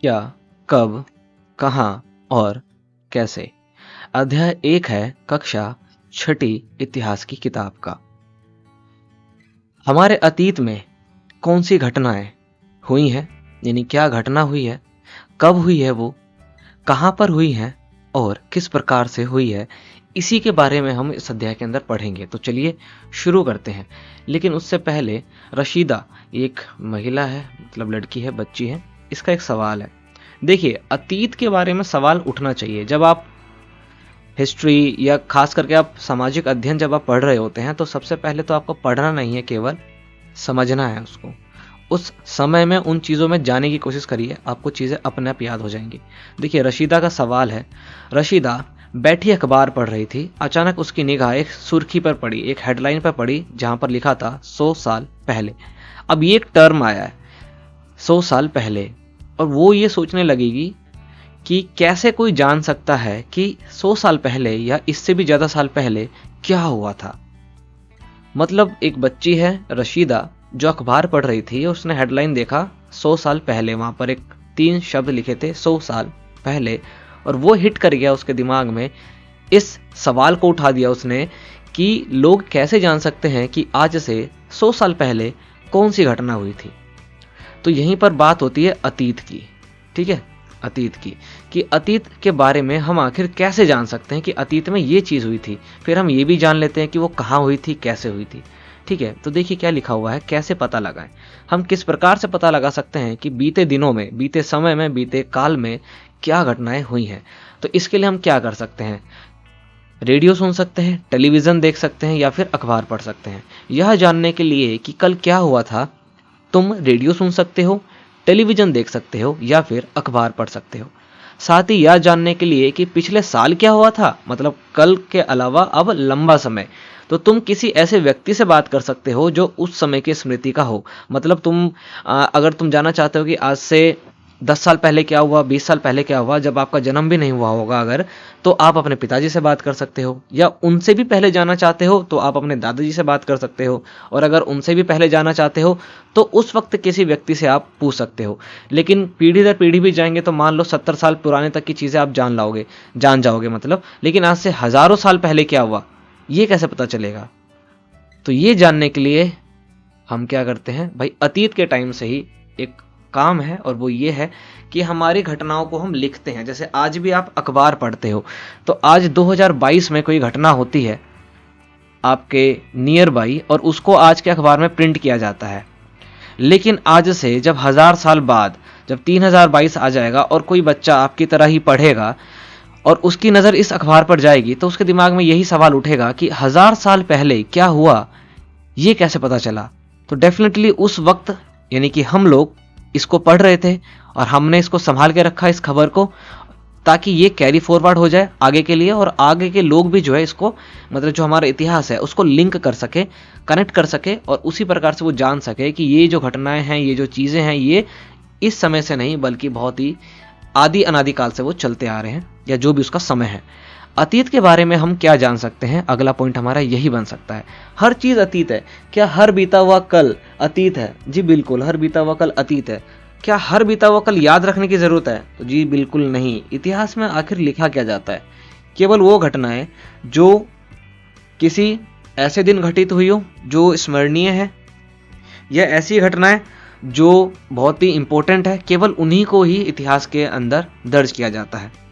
क्या, कब, कहाँ और कैसे। अध्याय 1 है कक्षा छठी इतिहास की किताब का। हमारे अतीत में कौन सी घटनाएं हुई हैं, यानी क्या घटना हुई है, कब हुई है वो, कहाँ पर हुई है और किस प्रकार से हुई है, इसी के बारे में हम इस अध्याय के अंदर पढ़ेंगे। तो चलिए शुरू करते हैं। लेकिन उससे पहले रशीदा एक महिला है, मतलब लड़की है, बच्ची है। इसका एक सवाल है। देखिए, अतीत के बारे में सवाल उठना चाहिए जब आप हिस्ट्री या खास करके आप सामाजिक अध्ययन जब आप पढ़ रहे होते हैं, तो सबसे पहले तो आपको पढ़ना नहीं है, केवल समझना है उसको। उस समय में उन चीज़ों में जाने की कोशिश करिए, आपको चीज़ें अपने आप याद हो जाएंगी। देखिए, रशीदा का सवाल है। रशीदा बैठी अखबार पढ़ रही थी। अचानक उसकी निगाह एक सुर्खी पर पड़ी, एक हेडलाइन पर पड़ी, जहां पर लिखा था 100 साल पहले। अब ये एक टर्म आया है, 100 साल पहले, और वो ये सोचने लगेगी कि कैसे कोई जान सकता है कि 100 साल पहले या इससे भी ज़्यादा साल पहले क्या हुआ था। मतलब एक बच्ची है रशीदा, जो अखबार पढ़ रही थी, उसने हेडलाइन देखा 100 साल पहले, वहां पर एक 3 शब्द लिखे थे 100 साल पहले, और वो हिट कर गया उसके दिमाग में। इस सवाल को उठा दिया उसने कि लोग कैसे जान सकते हैं कि आज से 100 साल पहले कौन सी घटना हुई थी। तो यहीं पर बात होती है अतीत की। ठीक है, अतीत की, कि अतीत के बारे में हम आखिर कैसे जान सकते हैं कि अतीत में ये चीज़ हुई थी। फिर हम ये भी जान लेते हैं कि वो कहाँ हुई थी, कैसे हुई थी। ठीक है, तो देखिए क्या लिखा हुआ है, कैसे पता लगाएं। हम किस प्रकार से पता लगा सकते हैं कि बीते दिनों में, बीते समय में, बीते काल में क्या घटनाएं हुई हैं। तो इसके लिए हम क्या कर सकते हैं? रेडियो सुन सकते हैं, टेलीविज़न देख सकते हैं, या फिर अखबार पढ़ सकते हैं। यह जानने के लिए कि कल क्या हुआ था, तुम रेडियो सुन सकते हो, टेलीविज़न देख सकते हो, या फिर अखबार पढ़ सकते हो। साथ ही यह जानने के लिए कि पिछले साल क्या हुआ था, मतलब कल के अलावा अब लंबा समय, तो तुम किसी ऐसे व्यक्ति से बात कर सकते हो जो उस समय की स्मृति का हो। मतलब तुम अगर तुम जानना चाहते हो कि आज से 10 साल पहले क्या हुआ, 20 साल पहले क्या हुआ, जब आपका जन्म भी नहीं हुआ होगा अगर, तो आप अपने पिताजी से बात कर सकते हो। या उनसे भी पहले जानना चाहते हो तो आप अपने दादाजी से बात कर सकते हो। और अगर उनसे भी पहले जानना चाहते हो तो उस वक्त किसी व्यक्ति से आप पूछ सकते हो। लेकिन पीढ़ी दर पीढ़ी भी जाएंगे तो मान लो 70 साल पुराने तक की चीज़ें आप जान जाओगे मतलब। लेकिन आज से हज़ारों साल पहले क्या हुआ, ये कैसे पता चलेगा? तो ये जानने के लिए हम क्या करते हैं भाई, अतीत के टाइम से ही एक काम है, और वो ये है कि हमारी घटनाओं को हम लिखते हैं। जैसे आज भी आप अखबार पढ़ते हो, तो आज 2022 में कोई घटना होती है आपके नियर बाई, और उसको आज के अखबार में प्रिंट किया जाता है। लेकिन आज से जब 1000 साल बाद, जब 3022 आ जाएगा और कोई बच्चा आपकी तरह ही पढ़ेगा और उसकी नज़र इस अखबार पर जाएगी, तो उसके दिमाग में यही सवाल उठेगा कि 1000 साल पहले क्या हुआ, ये कैसे पता चला। तो डेफिनेटली उस वक्त, यानी कि हम लोग इसको पढ़ रहे थे और हमने इसको संभाल के रखा इस खबर को, ताकि ये कैरी फॉरवर्ड हो जाए आगे के लिए, और आगे के लोग भी जो है इसको, मतलब जो हमारा इतिहास है उसको लिंक कर सके, कनेक्ट कर सके, और उसी प्रकार से वो जान सके कि ये जो घटनाएं हैं, ये जो चीज़ें हैं, ये इस समय से नहीं बल्कि बहुत ही आदि अनादिकाल से वो चलते आ रहे हैं, या जो भी उसका समय है। अतीत के बारे में हम क्या जान सकते हैं, अगला पॉइंट हमारा यही बन सकता है। हर चीज़ अतीत है। क्या हर बीता हुआ कल अतीत है? जी बिल्कुल, हर बीता हुआ कल अतीत है। क्या हर बीता हुआ कल याद रखने की ज़रूरत है? तो जी बिल्कुल नहीं। इतिहास में आखिर लिखा क्या जाता है? केवल वो घटनाएं जो किसी ऐसे दिन घटित हुई हो जो स्मरणीय है, या ऐसी घटनाएं जो बहुत ही इंपॉर्टेंट है, केवल उन्हीं को ही इतिहास के अंदर दर्ज किया जाता है।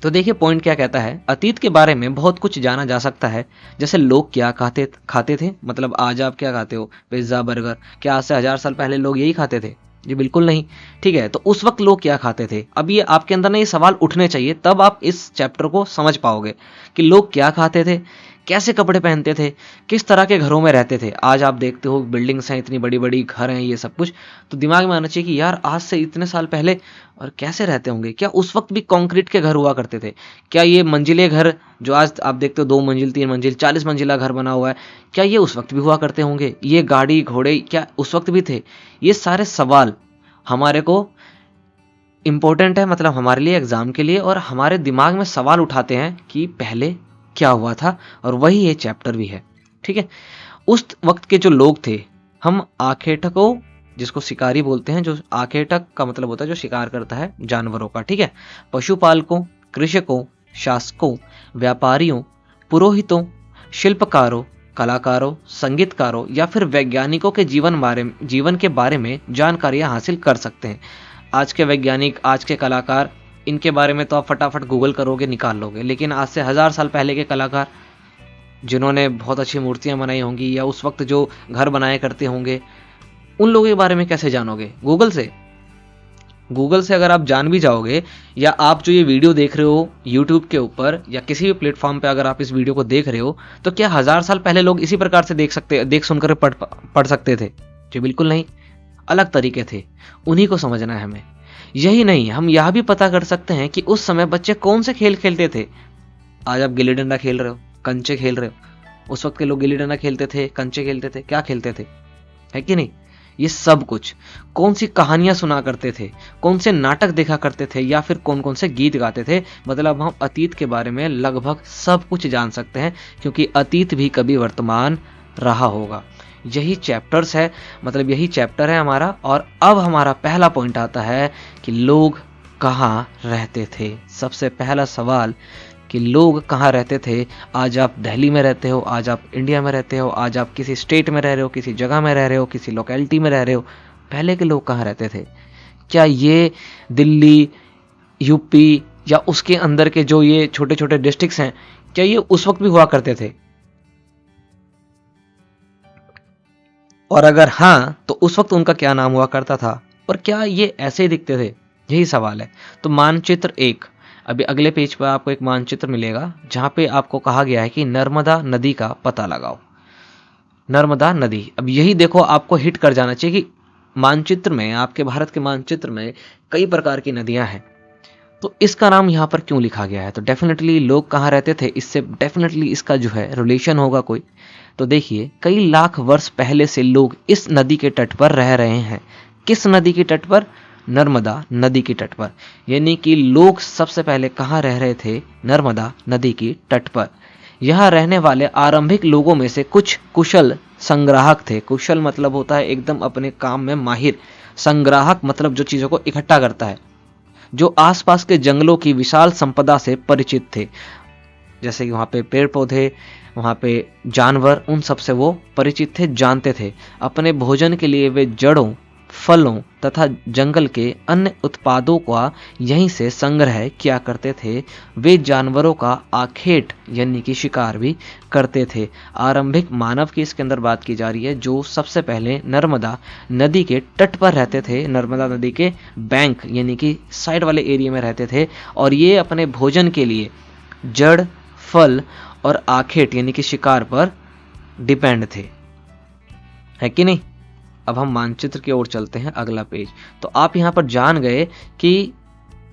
तो देखिए पॉइंट क्या कहता है, अतीत के बारे में बहुत कुछ जाना जा सकता है। जैसे लोग क्या खाते थे, मतलब आज आप क्या खाते हो, पिज्ज़ा, बर्गर, क्या आज से 1000 साल पहले लोग यही खाते थे? जी बिल्कुल नहीं। ठीक है, तो उस वक्त लोग क्या खाते थे? अब ये आपके अंदर ना ये सवाल उठने चाहिए, तब आप इस चैप्टर को समझ पाओगे कि लोग क्या खाते थे, कैसे कपड़े पहनते थे, किस तरह के घरों में रहते थे। आज आप देखते हो बिल्डिंग्स हैं, इतनी बड़ी बड़ी घर हैं, ये सब कुछ, तो दिमाग में आना चाहिए कि यार आज से इतने साल पहले और कैसे रहते होंगे। क्या उस वक्त भी कंक्रीट के घर हुआ करते थे? क्या ये मंजिले घर जो आज आप देखते हो 2 मंजिल, 3 मंजिल, 40 मंजिला घर बना हुआ है, क्या ये उस वक्त भी हुआ करते होंगे? ये गाड़ी घोड़े क्या उस वक्त भी थे? ये सारे सवाल हमारे को इम्पोर्टेंट है, मतलब हमारे लिए एग्जाम के लिए, और हमारे दिमाग में सवाल उठाते हैं कि पहले क्या हुआ था, और वही ये चैप्टर भी है। ठीक है, उस वक्त के जो लोग थे, हम आंखें ठको जिसको शिकारी बोलते हैं, जो आखेटक का मतलब होता है जो शिकार करता है जानवरों का, ठीक है। पशुपालकों, कृषकों, शासकों, व्यापारियों, पुरोहितों, शिल्पकारों, कलाकारों, संगीतकारों या फिर वैज्ञानिकों के जीवन के बारे में जानकारियां हासिल कर सकते हैं। आज के वैज्ञानिक, आज के कलाकार, इनके बारे में तो आप फटाफट गूगल करोगे, निकाल लोगे, लेकिन आज से 1000 साल पहले के कलाकार जिन्होंने बहुत अच्छी मूर्तियां बनाई होंगी या उस वक्त जो घर बनाए करते होंगे, उन लोगों के बारे में कैसे जानोगे? गूगल से। गूगल से अगर आप जान भी जाओगे, या आप जो ये वीडियो देख रहे हो यूट्यूब के ऊपर या किसी भी प्लेटफॉर्म पे अगर आप इस वीडियो को देख रहे हो, तो क्या 1000 साल पहले लोग इसी प्रकार से देख सुनकर पढ़ सकते थे? जी बिल्कुल नहीं, अलग तरीके थे। उन्हीं को समझना है हमें। यही नहीं, हम यह भी पता कर सकते हैं कि उस समय बच्चे कौन से खेल खेलते थे। आज आप गिल्ली डंडा खेल रहे हो, कंचे खेल रहे हो, उस वक्त के लोग गिल्ली डंडा खेलते थे, कंचे खेलते थे, क्या खेलते थे, है कि नहीं? ये सब कुछ, कौन सी कहानियां सुना करते थे, कौन से नाटक देखा करते थे, या फिर कौन कौन से गीत गाते थे, मतलब हम अतीत के बारे में लगभग सब कुछ जान सकते हैं, क्योंकि अतीत भी कभी वर्तमान रहा होगा। यही चैप्टर्स है, मतलब यही चैप्टर है हमारा। और अब हमारा पहला पॉइंट आता है कि लोग कहाँ रहते थे। सबसे पहला सवाल कि लोग कहाँ रहते थे। आज आप दिल्ली में रहते हो, आज आप इंडिया में रहते हो, आज आप किसी स्टेट में रह रहे हो, किसी जगह में रह रहे हो, किसी लोकेलिटी में रह रहे हो, पहले के लोग कहाँ रहते थे? क्या ये दिल्ली, यूपी या उसके अंदर के जो ये छोटे छोटे डिस्ट्रिक्ट्स हैं, क्या ये उस वक्त भी हुआ करते थे? और अगर हाँ, तो उस वक्त उनका क्या नाम हुआ करता था, और क्या ये ऐसे ही दिखते थे? यही सवाल है। तो मानचित्र 1, अभी अगले पेज पर आपको एक मानचित्र मिलेगा जहां पे आपको कहा गया है कि नर्मदा नदी का पता लगाओ। नर्मदा नदी, अब यही देखो आपको हिट कर जाना चाहिए कि मानचित्र में, आपके भारत के मानचित्र में कई प्रकार की नदियां हैं, तो इसका नाम यहाँ पर क्यों लिखा गया है? तो डेफिनेटली लोग कहाँ रहते थे, इससे डेफिनेटली इसका जो है रिलेशन होगा कोई। तो देखिए, कई लाख वर्ष पहले से लोग इस नदी के तट पर रह रहे हैं। किस नदी के तट पर? नर्मदा नदी के तट पर। यानी कि लोग सबसे पहले कहाँ रह रहे थे? नर्मदा नदी की तट पर। यहाँ रहने वाले आरंभिक लोगों में से कुछ कुशल संग्राहक थे। कुशल मतलब होता है एकदम अपने काम में माहिर, संग्राहक मतलब जो चीजों को इकट्ठा करता है, जो आसपास के जंगलों की विशाल संपदा से परिचित थे। जैसे कि वहाँ पे पेड़ पौधे, वहाँ पे जानवर, उन सब से वो परिचित थे, जानते थे। अपने भोजन के लिए वे जड़ों, फलों तथा जंगल के अन्य उत्पादों का यहीं से संग्रह किया करते थे। वे जानवरों का आखेट यानी कि शिकार भी करते थे। आरंभिक मानव की इसके अंदर बात की जा रही है, जो सबसे पहले नर्मदा नदी के तट पर रहते थे, नर्मदा नदी के बैंक यानी कि साइड वाले एरिया में रहते थे, और ये अपने भोजन के लिए जड़, फल और आखेट यानी कि शिकार पर डिपेंड थे, है कि नहीं? अब हम मानचित्र की ओर चलते हैं, अगला पेज। तो आप यहां पर जान गए कि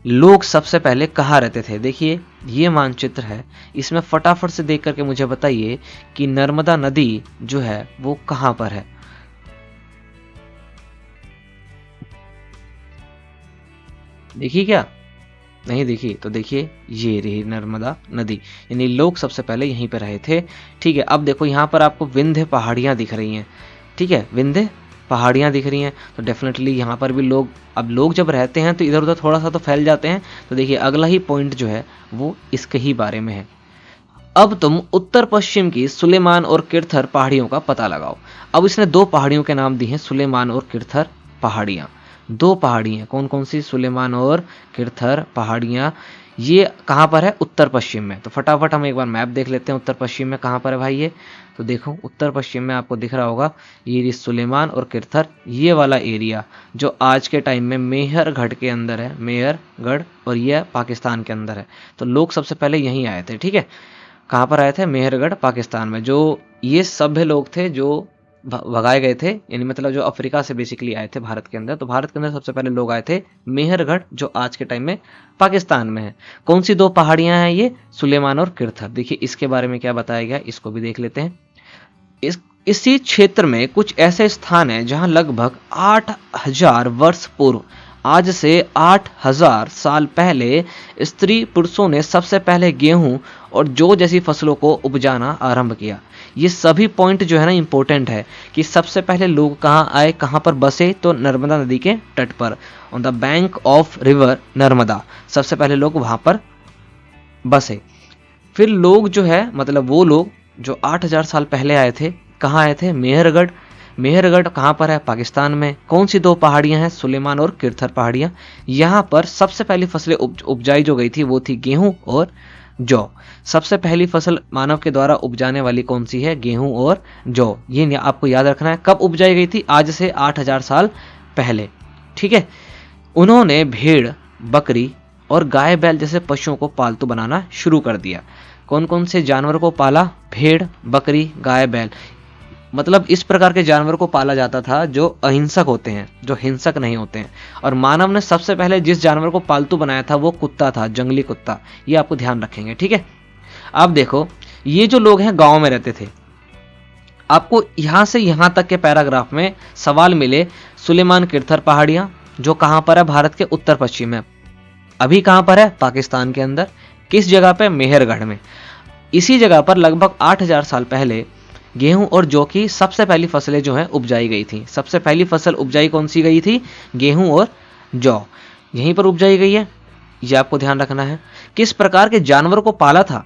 लोग सबसे पहले कहाँ रहते थे। देखिए, ये मानचित्र है, इसमें फटाफट से देख करके मुझे बताइए कि नर्मदा नदी जो है वो कहां पर है। देखिए क्या? नहीं देखी? तो देखिए, ये रही नर्मदा नदी, यानी लोग सबसे पहले यहीं पर रहे थे। ठीक है, अब देखो यहाँ पर आपको विंध्य पहाड़ियां दिख रही हैं। ठीक है, विंध्य पहाड़ियां दिख रही हैं, तो डेफिनेटली यहाँ पर भी लोग, अब लोग जब रहते हैं तो इधर उधर थोड़ा सा तो फैल जाते हैं। तो देखिए, अगला ही पॉइंट जो है वो इसके ही बारे में है। अब तुम उत्तर पश्चिम की सुलेमान और किरथर पहाड़ियों का पता लगाओ। अब इसने दो पहाड़ियों के नाम दिए हैं, सुलेमान और किरथर पहाड़ियां। दो पहाड़ियां कौन कौन सी? सुलेमान और किरथर पहाड़ियां। ये कहाँ पर है? उत्तर पश्चिम में। तो फटाफट हम एक बार मैप देख लेते हैं, उत्तर पश्चिम में कहाँ पर है भाई ये। तो देखो, उत्तर पश्चिम में आपको दिख रहा होगा ये सुलेमान और किरथर, ये वाला एरिया जो आज के टाइम में मेहरगढ़ के अंदर है, मेहरगढ़, और ये पाकिस्तान के अंदर है। तो लोग सबसे पहले यहीं आए थे। ठीक है, कहाँ पर आए थे? मेहरगढ़, पाकिस्तान में। जो ये सभ्य लोग थे जो भगाए गए थे, यानी मतलब जो अफ्रीका से बेसिकली आए थे भारत के अंदर। तो भारत के अंदर सबसे पहले लोग आए थे मेहरगढ़, जो आज के टाइम में पाकिस्तान में है। कौन सी दो पहाड़ियां हैं ये? सुलेमान और किरथर। देखिए, इसके बारे में क्या बताया गया, इसको भी देख लेते हैं। इसी क्षेत्र में कुछ ऐसे स्थान हैं जहां लगभग 8000 वर्ष पूर्व आज से 8000 साल पहले स्त्री पुरुषों ने सबसे पहले गेहूं और जौ जैसी फसलों को उपजाना आरंभ किया। ये सभी पॉइंट जो है ना इंपॉर्टेंट है कि सबसे पहले लोग कहाँ आए, कहाँ पर बसे, तो नर्मदा नदी के तट पर, on the bank of river Narmada, सबसे पहले लोग वहां पर बसे। फिर लोग जो है मतलब वो लोग जो 8000 साल पहले आए थे, कहाँ आए थे, मेहरगढ़। मेहरगढ़ कहाँ पर है, पाकिस्तान में। कौन सी दो पहाड़ियां हैं, सुलेमान और किरथर पहाड़ियां। यहाँ पर सबसे पहली फसलें उपजाई जो गई थी वो थी गेहूं और जौ। सबसे पहली फसल मानव के द्वारा उपजाने वाली कौन सी है, गेहूं और जौ। ये आपको याद रखना है। कब उपजाई गई थी, आज से 8000 साल पहले, ठीक है। उन्होंने भेड़, बकरी और गाय बैल जैसे पशुओं को पालतू बनाना शुरू कर दिया। कौन कौन से जानवर को पाला, भेड़, बकरी, गाय, बैल। मतलब इस प्रकार के जानवर को पाला जाता था जो अहिंसक होते हैं, जो हिंसक नहीं होते हैं। और मानव ने सबसे पहले जिस जानवर को पालतू बनाया था वो कुत्ता था, जंगली कुत्ता। ये आपको ध्यान रखेंगे, ठीक है। अब देखो, ये जो लोग हैं गांव में रहते थे। आपको यहां से यहां तक के पैराग्राफ में सवाल मिले, सुलेमान किरथर पहाड़ियां जो कहां पर है, भारत के उत्तर पश्चिम में। अभी कहां पर है, पाकिस्तान के अंदर। किस जगह पे, मेहरगढ़ में। इसी जगह पर लगभग 8000 साल पहले गेहूं और जौ की सबसे पहली फसलें जो है उपजाई गई थी। सबसे पहली फसल उपजाई कौन सी गई थी, गेहूं और जौ, यहीं पर उपजाई गई है। ये आपको ध्यान रखना है। किस प्रकार के जानवर को पाला था,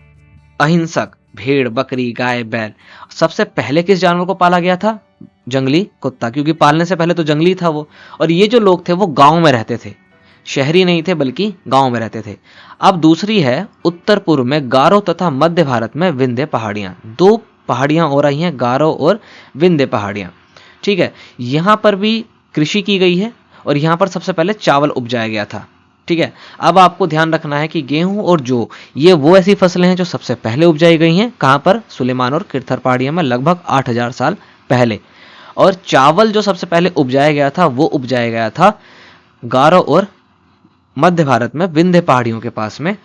अहिंसक, भेड़, बकरी, गाय, बैल। सबसे पहले किस जानवर को पाला गया था, जंगली कुत्ता, क्योंकि पालने से पहले तो जंगली था वो। और ये जो लोग थे वो गांव में रहते थे, शहरी नहीं थे बल्कि गांव में रहते थे। अब दूसरी है, उत्तर पूर्व में गारो तथा मध्य भारत में विंध्य पहाड़ियां। दो पहाड़ियां हो रही हैं, गारो और विंध्य पहाड़ियां, ठीक है। यहां पर भी कृषि की गई है और यहां पर सबसे पहले चावल उपजाया गया था, ठीक है। अब आपको ध्यान रखना है कि गेहूं और जौ ये वो ऐसी फसलें हैं जो सबसे पहले उपजाई गई हैं। कहां पर, सुलेमान और किरथर पहाड़ियां में, लगभग 8000 साल पहले। और चावल जो सबसे पहले उपजाया गया था वो उपजाया गया था गारो और मध्य भारत में, विंध्य पहाड़ियों के पास में,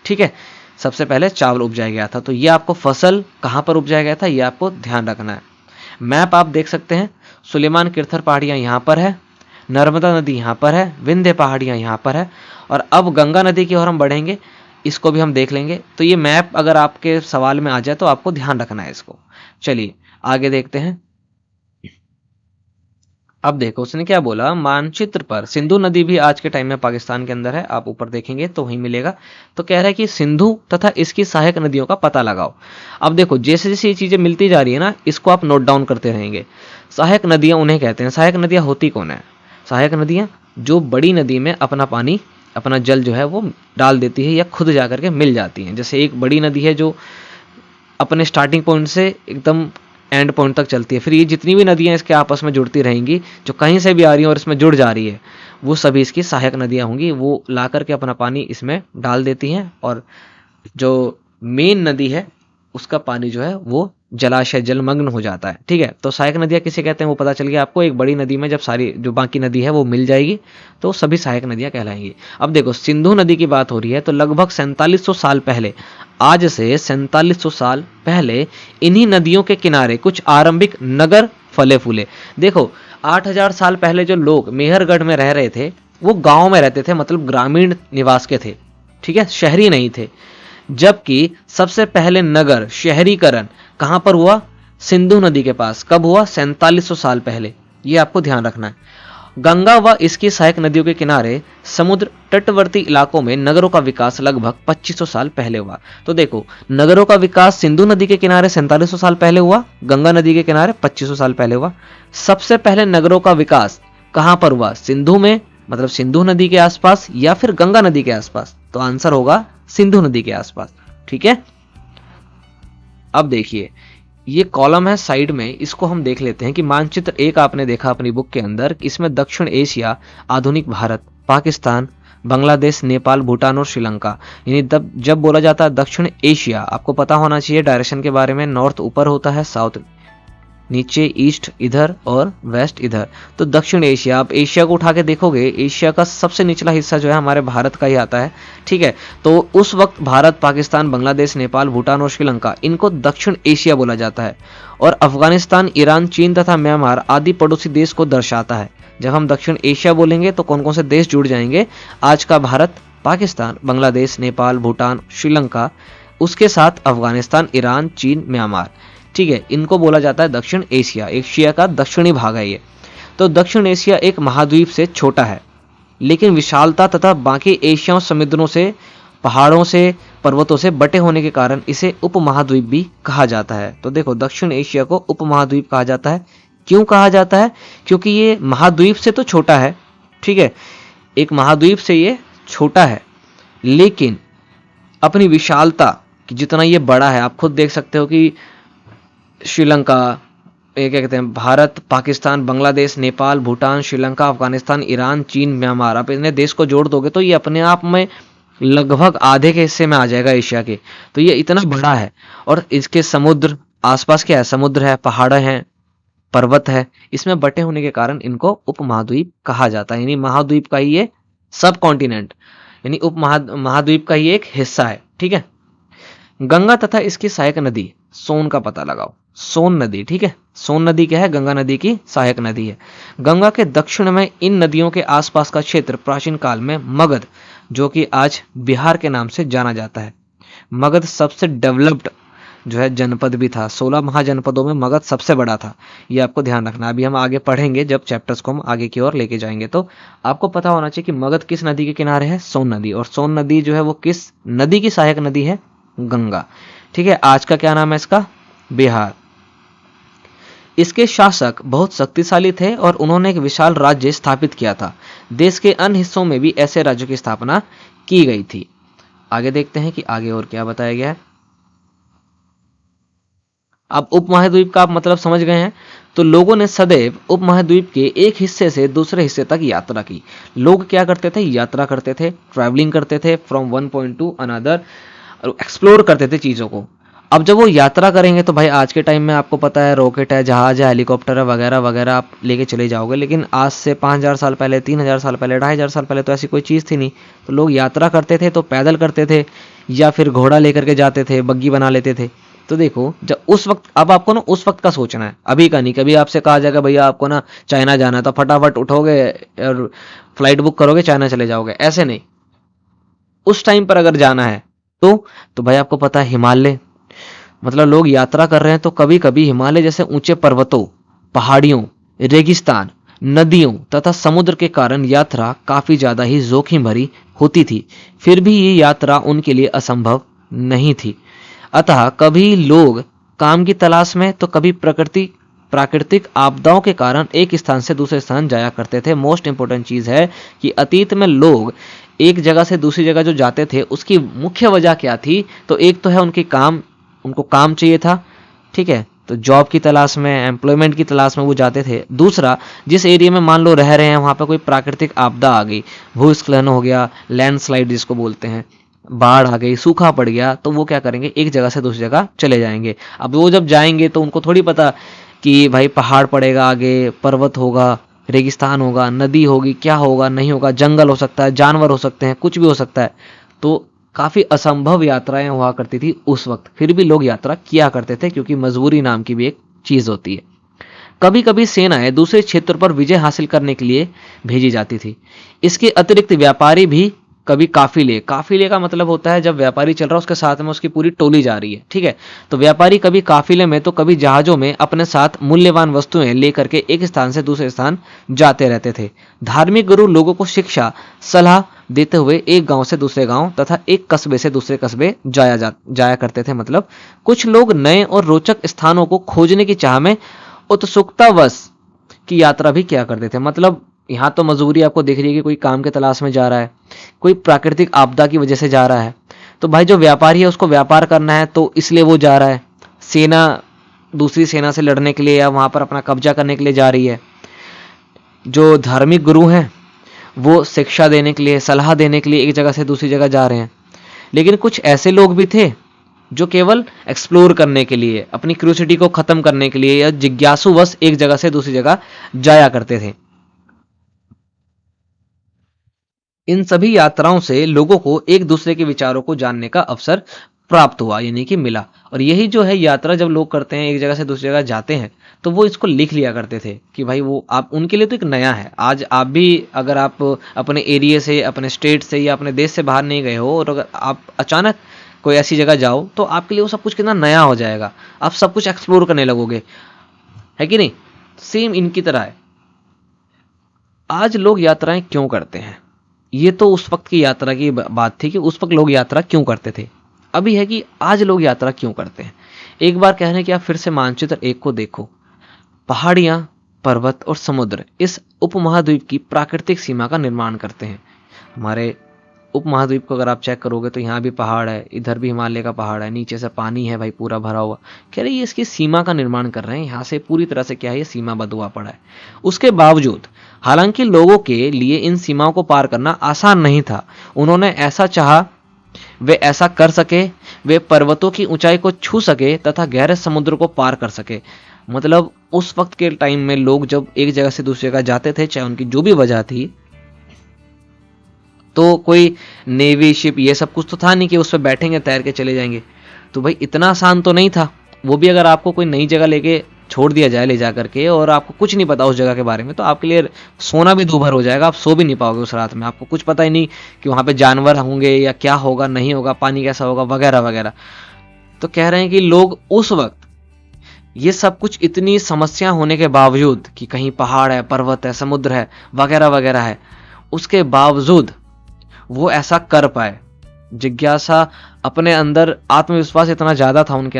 ठीक है। सबसे पहले चावल उपजाया गया था। तो ये आपको फसल कहां पर उपजाया गया था ये आपको ध्यान रखना है। मैप आप देख सकते हैं, सुलेमान किरथर पहाड़ियां यहां पर है, नर्मदा नदी यहां पर है, विंध्य पहाड़ियां यहां पर है। और अब गंगा नदी की ओर हम बढ़ेंगे, इसको भी हम देख लेंगे। तो ये मैप अगर आपके सवाल में आ जाए तो आपको ध्यान रखना है इसको। चलिए आगे देखते हैं। अब देखो उसने क्या बोला, मानचित्र पर सिंधु नदी भी आज के टाइम में पाकिस्तान के अंदर है। आप ऊपर देखेंगे तो वहीं मिलेगा। तो कह रहा है कि सिंधु तथा इसकी सहायक नदियों का पता लगाओ। अब देखो जैसे जैसे ये चीजें मिलती जा रही है ना, इसको आप नोट डाउन करते रहेंगे। सहायक नदियां उन्हें कहते हैं। सहायक नदियां होती कौन है, सहायक नदियां जो बड़ी नदी में अपना पानी, अपना जल जो है वो डाल देती है या खुद जाकर के मिल जाती है। जैसे एक बड़ी नदी है जो अपने स्टार्टिंग पॉइंट से एकदम एंड पॉइंट तक चलती है, फिर ये जितनी भी नदियां इसके आपस में जुड़ती रहेंगी, जो कहीं से भी आ रही हैं और इसमें जुड़ जा रही है, वो सभी इसकी सहायक नदियां होंगी। वो ला करके अपना पानी इसमें डाल देती हैं और जो मेन नदी है उसका पानी जो है वो जलाशय, जलमग्न हो जाता है, ठीक है। तो सहायक नदियां किसे कहते हैं वो पता चल गया आपको। एक बड़ी नदी में जब सारी जो बाकी नदी है वो मिल जाएगी तो सभी सहायक नदियां कहलाएंगी। अब देखो सिंधु नदी की बात हो रही है, तो लगभग 4700 साल पहले, आज से 4700 साल पहले इन्हीं नदियों के किनारे कुछ आरंभिक नगर फले फूले। देखो 8000 साल पहले जो लोग मेहरगढ़ में रह रहे थे वो गांव में रहते थे, मतलब ग्रामीण निवास के थे, ठीक है, शहरी नहीं थे। जबकि सबसे पहले नगर शहरीकरण कहां पर हुआ, सिंधु नदी के पास। कब हुआ, 4700 साल पहले। ये आपको ध्यान रखना है। गंगा व इसकी सहायक नदियों के किनारे समुद्र तटवर्ती इलाकों में नगरों का विकास लगभग 2500 साल पहले हुआ। तो देखो नगरों का विकास सिंधु नदी के किनारे 4700 साल पहले हुआ, गंगा नदी के किनारे 2500 साल पहले हुआ। सबसे पहले नगरों का विकास कहां पर हुआ, सिंधु में, मतलब सिंधु नदी के आसपास या फिर गंगा नदी के आसपास। तो आंसर होगा सिंधु नदी के आसपास, ठीक है। अब देखिए ये कॉलम है साइड में, इसको हम देख लेते हैं कि मानचित्र एक आपने देखा अपनी बुक के अंदर, इसमें दक्षिण एशिया, आधुनिक भारत, पाकिस्तान, बांग्लादेश, नेपाल, भूटान और श्रीलंका। यानी जब बोला जाता है दक्षिण एशिया, आपको पता होना चाहिए डायरेक्शन के बारे में, नॉर्थ ऊपर होता है, साउथ नीचे ईस्ट इधर और वेस्ट इधर। तो दक्षिण एशिया, आप एशिया को उठा के देखोगे, एशिया का सबसे निचला हिस्सा जो है हमारे भारत का ही आता है, ठीक है। तो उस वक्त भारत, पाकिस्तान, बांग्लादेश, नेपाल, भूटान और श्रीलंका, इनको दक्षिण एशिया बोला जाता है। और अफगानिस्तान, ईरान, चीन तथा म्यांमार आदि पड़ोसी देश को दर्शाता है। जब हम दक्षिण एशिया बोलेंगे तो कौन कौन से देश जुड़ जाएंगे? आज का भारत, पाकिस्तान, बांग्लादेश, नेपाल, भूटान, श्रीलंका, उसके साथ अफगानिस्तान, ईरान, चीन, म्यांमार, ठीक है। इनको बोला जाता है दक्षिण एशिया। एशिया का दक्षिणी भाग है ये। तो दक्षिण एशिया एक महाद्वीप से छोटा है, लेकिन विशालता तथा बाकी एशियाई समुद्रों से, पहाड़ों से, पर्वतों से बटे होने के कारण इसे उपमहाद्वीप भी कहा जाता है। तो देखो, दक्षिण एशिया को उपमहाद्वीप कहा जाता है। क्यों कहा जाता है? क्योंकि ये महाद्वीप से तो छोटा है, ठीक है, एक महाद्वीप से ये छोटा है, लेकिन अपनी विशालता कि जितना ये बड़ा है, आप खुद देख सकते हो कि श्रीलंका, ये क्या कहते हैं, भारत, पाकिस्तान, बांग्लादेश, नेपाल, भूटान, श्रीलंका, अफगानिस्तान, ईरान, चीन, म्यांमार, आप इतने देश को जोड़ दोगे तो ये अपने आप में लगभग आधे के हिस्से में आ जाएगा एशिया के। तो ये इतना बड़ा है। और इसके समुद्र आसपास क्या है? समुद्र है, पहाड़ हैं, पर्वत है, इसमें बटे होने के कारण इनको उपमहाद्वीप कहा जाता है। यानी महाद्वीप का ही ये सब कॉन्टिनेंट, यानी उपमहाद्वीप का ही एक हिस्सा है, ठीक है। गंगा तथा इसकी सहायक नदी सोन का पता लगाओ। सोन नदी, ठीक है। सोन नदी क्या है? गंगा नदी की सहायक नदी है। गंगा के दक्षिण में इन नदियों के आसपास का क्षेत्र प्राचीन काल में मगध, जो कि आज बिहार के नाम से जाना जाता है, मगध सबसे डेवलप्ड जो है जनपद भी था। 16 महाजनपदों में मगध सबसे बड़ा था। ये आपको ध्यान रखना। अभी हम आगे पढ़ेंगे, जब चैप्टर्स को हम आगे की ओर लेके जाएंगे तो आपको पता होना चाहिए कि मगध किस नदी के किनारे है? सोन नदी। और सोन नदी जो है वो किस नदी की सहायक नदी है? गंगा, ठीक है। आज का क्या नाम है इसका? बिहार। इसके शासक बहुत शक्तिशाली थे और उन्होंने एक विशाल राज्य स्थापित किया था। देश के अन्य हिस्सों में भी ऐसे राज्यों की स्थापना की गई थी। आगे देखते हैं कि आगे और क्या बताया गया है। अब उपमहाद्वीप का आप मतलब समझ गए हैं। तो लोगों ने सदैव उपमहाद्वीप के एक हिस्से से दूसरे हिस्से तक यात्रा की। लोग क्या करते थे? यात्रा करते थे, ट्रैवलिंग करते थे from one point two another, explore करते थे चीज़ों को। अब जब वो यात्रा करेंगे तो भाई आज के टाइम में आपको पता है रॉकेट है, जहाज है, हेलीकॉप्टर है, वगैरह वगैरह आप लेके चले जाओगे। लेकिन आज से 5000 साल पहले, 3000 साल पहले, 2500 साल पहले तो ऐसी कोई चीज़ थी नहीं। तो लोग यात्रा करते थे तो पैदल करते थे या फिर घोड़ा लेकर के जाते थे, बग्गी बना लेते थे। तो देखो, जब उस वक्त, अब आपको ना उस वक्त का सोचना है, अभी का नहीं। कभी आपसे कहा जाएगा भैया आपको ना चाइना जाना है तो फटाफट उठोगे और फ्लाइट बुक करोगे, चाइना चले जाओगे, ऐसे नहीं। उस टाइम पर अगर जाना है तो भाई आपको पता है हिमालय, मतलब लोग यात्रा कर रहे हैं तो कभी कभी हिमालय जैसे ऊंचे पर्वतों, पहाड़ियों, रेगिस्तान, नदियों तथा समुद्र के कारण यात्रा काफी ज्यादा ही जोखिम भरी होती थी। फिर भी ये यात्रा उनके लिए असंभव नहीं थी। अतः कभी लोग काम की तलाश में तो कभी प्राकृतिक आपदाओं के कारण एक स्थान से दूसरे स्थान जाया करते थे। मोस्ट इंपोर्टेंट चीज है कि अतीत में लोग एक जगह से दूसरी जगह जो जाते थे उसकी मुख्य वजह क्या थी? तो एक तो है उनको काम चाहिए था, ठीक है, तो जॉब की तलाश में, एम्प्लॉयमेंट की तलाश में वो जाते थे। दूसरा, जिस एरिया में मान लो रह रहे हैं वहां पर कोई प्राकृतिक आपदा आ गई, भूस्खलन हो गया, लैंडस्लाइड जिसको बोलते हैं, बाढ़ आ गई, सूखा पड़ गया, तो वो क्या करेंगे? एक जगह से दूसरी जगह चले जाएंगे। अब वो जब जाएंगे तो उनको थोड़ी पता कि भाई पहाड़ पड़ेगा, आगे पर्वत होगा, रेगिस्तान होगा, नदी होगी, क्या होगा नहीं होगा, जंगल हो सकता है, जानवर हो सकते हैं, कुछ भी हो सकता है। तो काफी असंभव यात्राएं हुआ करती थी उस वक्त। फिर भी लोग यात्रा किया करते थे क्योंकि मजबूरी नाम की भी एक चीज होती है। कभी कभी सेनाएं दूसरे क्षेत्र पर विजय हासिल करने के लिए भेजी जाती थी। इसके अतिरिक्त व्यापारी भी कभी काफिले का मतलब होता है जब व्यापारी चल रहा है उसके साथ में उसकी पूरी टोली जा रही है, ठीक है। तो व्यापारी कभी काफिले में तो कभी जहाजों में अपने साथ मूल्यवान वस्तुएं लेकर के एक स्थान से दूसरे स्थान जाते रहते थे। धार्मिक गुरु लोगों को शिक्षा सलाह देते हुए एक गांव से दूसरे गांव तथा एक कस्बे से दूसरे कस्बे जाया करते थे। मतलब कुछ लोग नए और रोचक स्थानों को खोजने की चाह में उत्सुकतावश की यात्रा भी किया करते थे। मतलब यहाँ तो मजबूरी आपको दिख रही है कि कोई काम के तलाश में जा रहा है, कोई प्राकृतिक आपदा की वजह से जा रहा है, तो भाई जो व्यापारी है उसको व्यापार करना है तो इसलिए वो जा रहा है। सेना दूसरी सेना से लड़ने के लिए या वहां पर अपना कब्जा करने के लिए जा रही है। जो धार्मिक गुरु हैं वो शिक्षा देने के लिए, सलाह देने के लिए एक जगह से दूसरी जगह जा रहे हैं। लेकिन कुछ ऐसे लोग भी थे जो केवल एक्सप्लोर करने के लिए, अपनी क्यूरियोसिटी को खत्म करने के लिए या जिज्ञासुवश एक जगह से दूसरी जगह जाया करते थे। इन सभी यात्राओं से लोगों को एक दूसरे के विचारों को जानने का अवसर प्राप्त हुआ, यानी कि मिला। और यही जो है यात्रा जब लोग करते हैं, एक जगह से दूसरी जगह जाते हैं, तो वो इसको लिख लिया करते थे कि भाई वो आप उनके लिए तो एक नया है। आज आप भी अगर आप अपने एरिया से, अपने स्टेट से या अपने देश से बाहर नहीं गए हो और अगर आप अचानक कोई ऐसी जगह जाओ तो आपके लिए वो सब कुछ कितना नया हो जाएगा, आप सब कुछ एक्सप्लोर करने लगोगे, है कि नहीं। सेम इनकी तरह है। आज लोग यात्राएं क्यों करते हैं, ये तो उस वक्त की यात्रा की बात थी कि उस वक्त लोग यात्रा क्यों करते थे। अभी है कि आज लोग यात्रा क्यों करते हैं। एक बार कहने कि आप फिर से मानचित्र एक को देखो। पहाड़ियां, पर्वत और समुद्र इस उपमहाद्वीप की प्राकृतिक सीमा का निर्माण करते हैं। हमारे उपमहाद्वीप को अगर आप चेक करोगे तो यहाँ भी पहाड़ है, इधर भी हिमालय का पहाड़ है, नीचे से पानी है भाई पूरा भरा हुआ। कह रहे ये इसकी सीमा का निर्माण कर रहे हैं, यहाँ से पूरी तरह से क्या है, ये सीमाबद्ध हुआ पड़ा है। उसके बावजूद हालांकि लोगों के लिए इन सीमाओं को पार करना आसान नहीं था। उन्होंने ऐसा चाहा वे ऐसा कर सके, वे पर्वतों की ऊंचाई को छू सके तथा गहरे समुद्र को पार कर सके। मतलब उस वक्त के टाइम में लोग जब एक जगह से दूसरी जगह जाते थे, चाहे उनकी जो भी वजह थी, तो कोई नेवी शिप ये सब कुछ तो था नहीं कि उस पर बैठेंगे तैर के चले जाएंगे। तो भाई इतना आसान तो नहीं था। वो भी अगर आपको कोई नई जगह लेके छोड़ दिया जाए ले जा करके और आपको कुछ नहीं पता उस जगह के बारे में, तो आपके लिए सोना भी दूभर हो जाएगा। आप सो भी नहीं पाओगे उस रात में, आपको कुछ पता ही नहीं कि वहाँ पे जानवर होंगे या क्या होगा, नहीं होगा, पानी कैसा होगा, वगैरह वगैरह। तो कह रहे हैं कि लोग उस वक्त ये सब कुछ इतनी समस्या होने के बावजूद कि कहीं पहाड़ है, पर्वत है, समुद्र है, वगैरह वगैरह है, उसके बावजूद वो ऐसा कर पाए। जिज्ञासा, अपने अंदर आत्मविश्वास इतना ज्यादा था उनके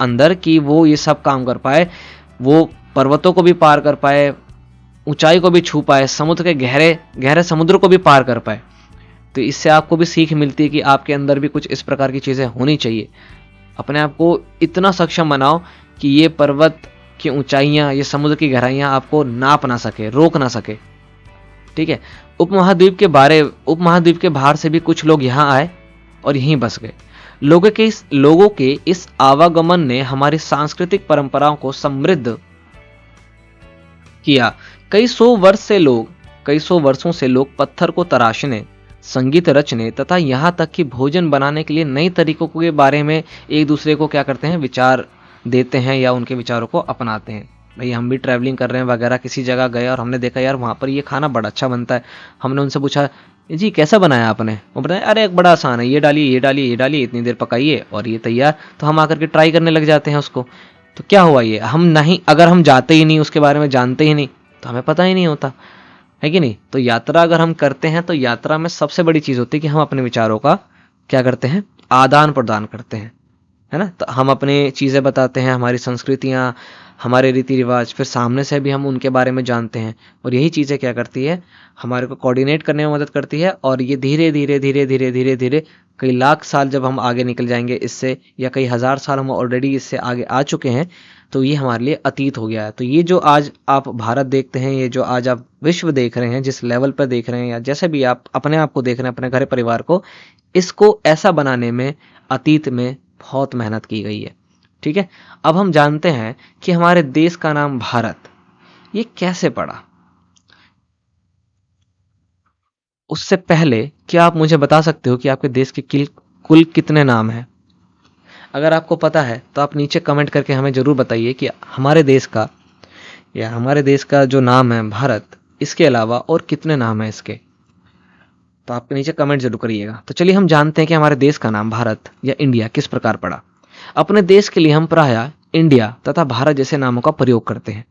अंदर कि वो ये सब काम कर पाए। वो पर्वतों को भी पार कर पाए, ऊंचाई को भी छू पाए, समुद्र के गहरे गहरे समुद्र को भी पार कर पाए। तो इससे आपको भी सीख मिलती है कि आपके अंदर भी कुछ इस प्रकार की चीजें होनी चाहिए। अपने आप को इतना सक्षम बनाओ कि ये पर्वत की ऊंचाइयां, ये समुद्र की गहराइयां आपको नाप ना सके, रोक ना सके। ठीक है। उपमहाद्वीप के बाहर से भी कुछ लोग यहाँ आए और यहीं बस गए। लोगों के इस आवागमन ने हमारी सांस्कृतिक परंपराओं को समृद्ध किया। कई सौ वर्षों से लोग पत्थर को तराशने, संगीत रचने तथा यहाँ तक कि भोजन बनाने के लिए नए तरीकों के बारे में एक दूसरे को क्या करते हैं, विचार देते हैं या उनके विचारों को अपनाते हैं। भाई हम भी ट्रैवलिंग कर रहे हैं वगैरह, किसी जगह गए और हमने देखा यार वहाँ पर ये खाना बड़ा अच्छा बनता है। हमने उनसे पूछा जी कैसा बनाया आपने, वो बताया अरे एक बड़ा आसान है, ये डालिए, इतनी देर पकाइए और ये तैयार। तो हम आकर के ट्राई करने लग जाते हैं उसको। तो क्या हुआ, ये हम नहीं, अगर हम जाते ही नहीं, उसके बारे में जानते ही नहीं, तो हमें पता ही नहीं होता, है कि नहीं। तो यात्रा अगर हम करते हैं तो यात्रा में सबसे बड़ी चीज होती है कि हम अपने विचारों का क्या करते हैं, आदान प्रदान करते हैं, है ना। तो हम अपनी चीजें बताते हैं, हमारी संस्कृतियां, हमारे रीति रिवाज, फिर सामने से भी हम उनके बारे में जानते हैं। और यही चीजें क्या करती है, हमारे को कोऑर्डिनेट करने में मदद करती है। और ये धीरे धीरे धीरे धीरे धीरे धीरे कई लाख साल जब हम आगे निकल जाएंगे इससे, या कई हजार साल हम ऑलरेडी इससे आगे आ चुके हैं, तो ये हमारे लिए अतीत हो गया है। तो ये जो आज आप भारत देखते हैं, ये जो आज आप विश्व देख रहे हैं, जिस लेवल पर देख रहे हैं या जैसे भी आप अपने आप को देख रहे हैं, अपने घर परिवार को, इसको ऐसा बनाने में अतीत में बहुत मेहनत की गई है। ठीक है। अब हम जानते हैं कि हमारे देश का नाम भारत ये कैसे पड़ा। उससे पहले क्या आप मुझे बता सकते हो कि आपके देश के कुल कितने नाम हैं? अगर आपको पता है तो आप नीचे कमेंट करके हमें जरूर बताइए कि हमारे देश का जो नाम है भारत, इसके अलावा और कितने नाम हैं इसके। तो आपके नीचे कमेंट जरूर करिएगा। तो चलिए हम जानते हैं कि हमारे देश का नाम भारत या इंडिया किस प्रकार पड़ा। अपने देश के लिए हम प्रायः इंडिया तथा भारत जैसे नामों का प्रयोग करते हैं।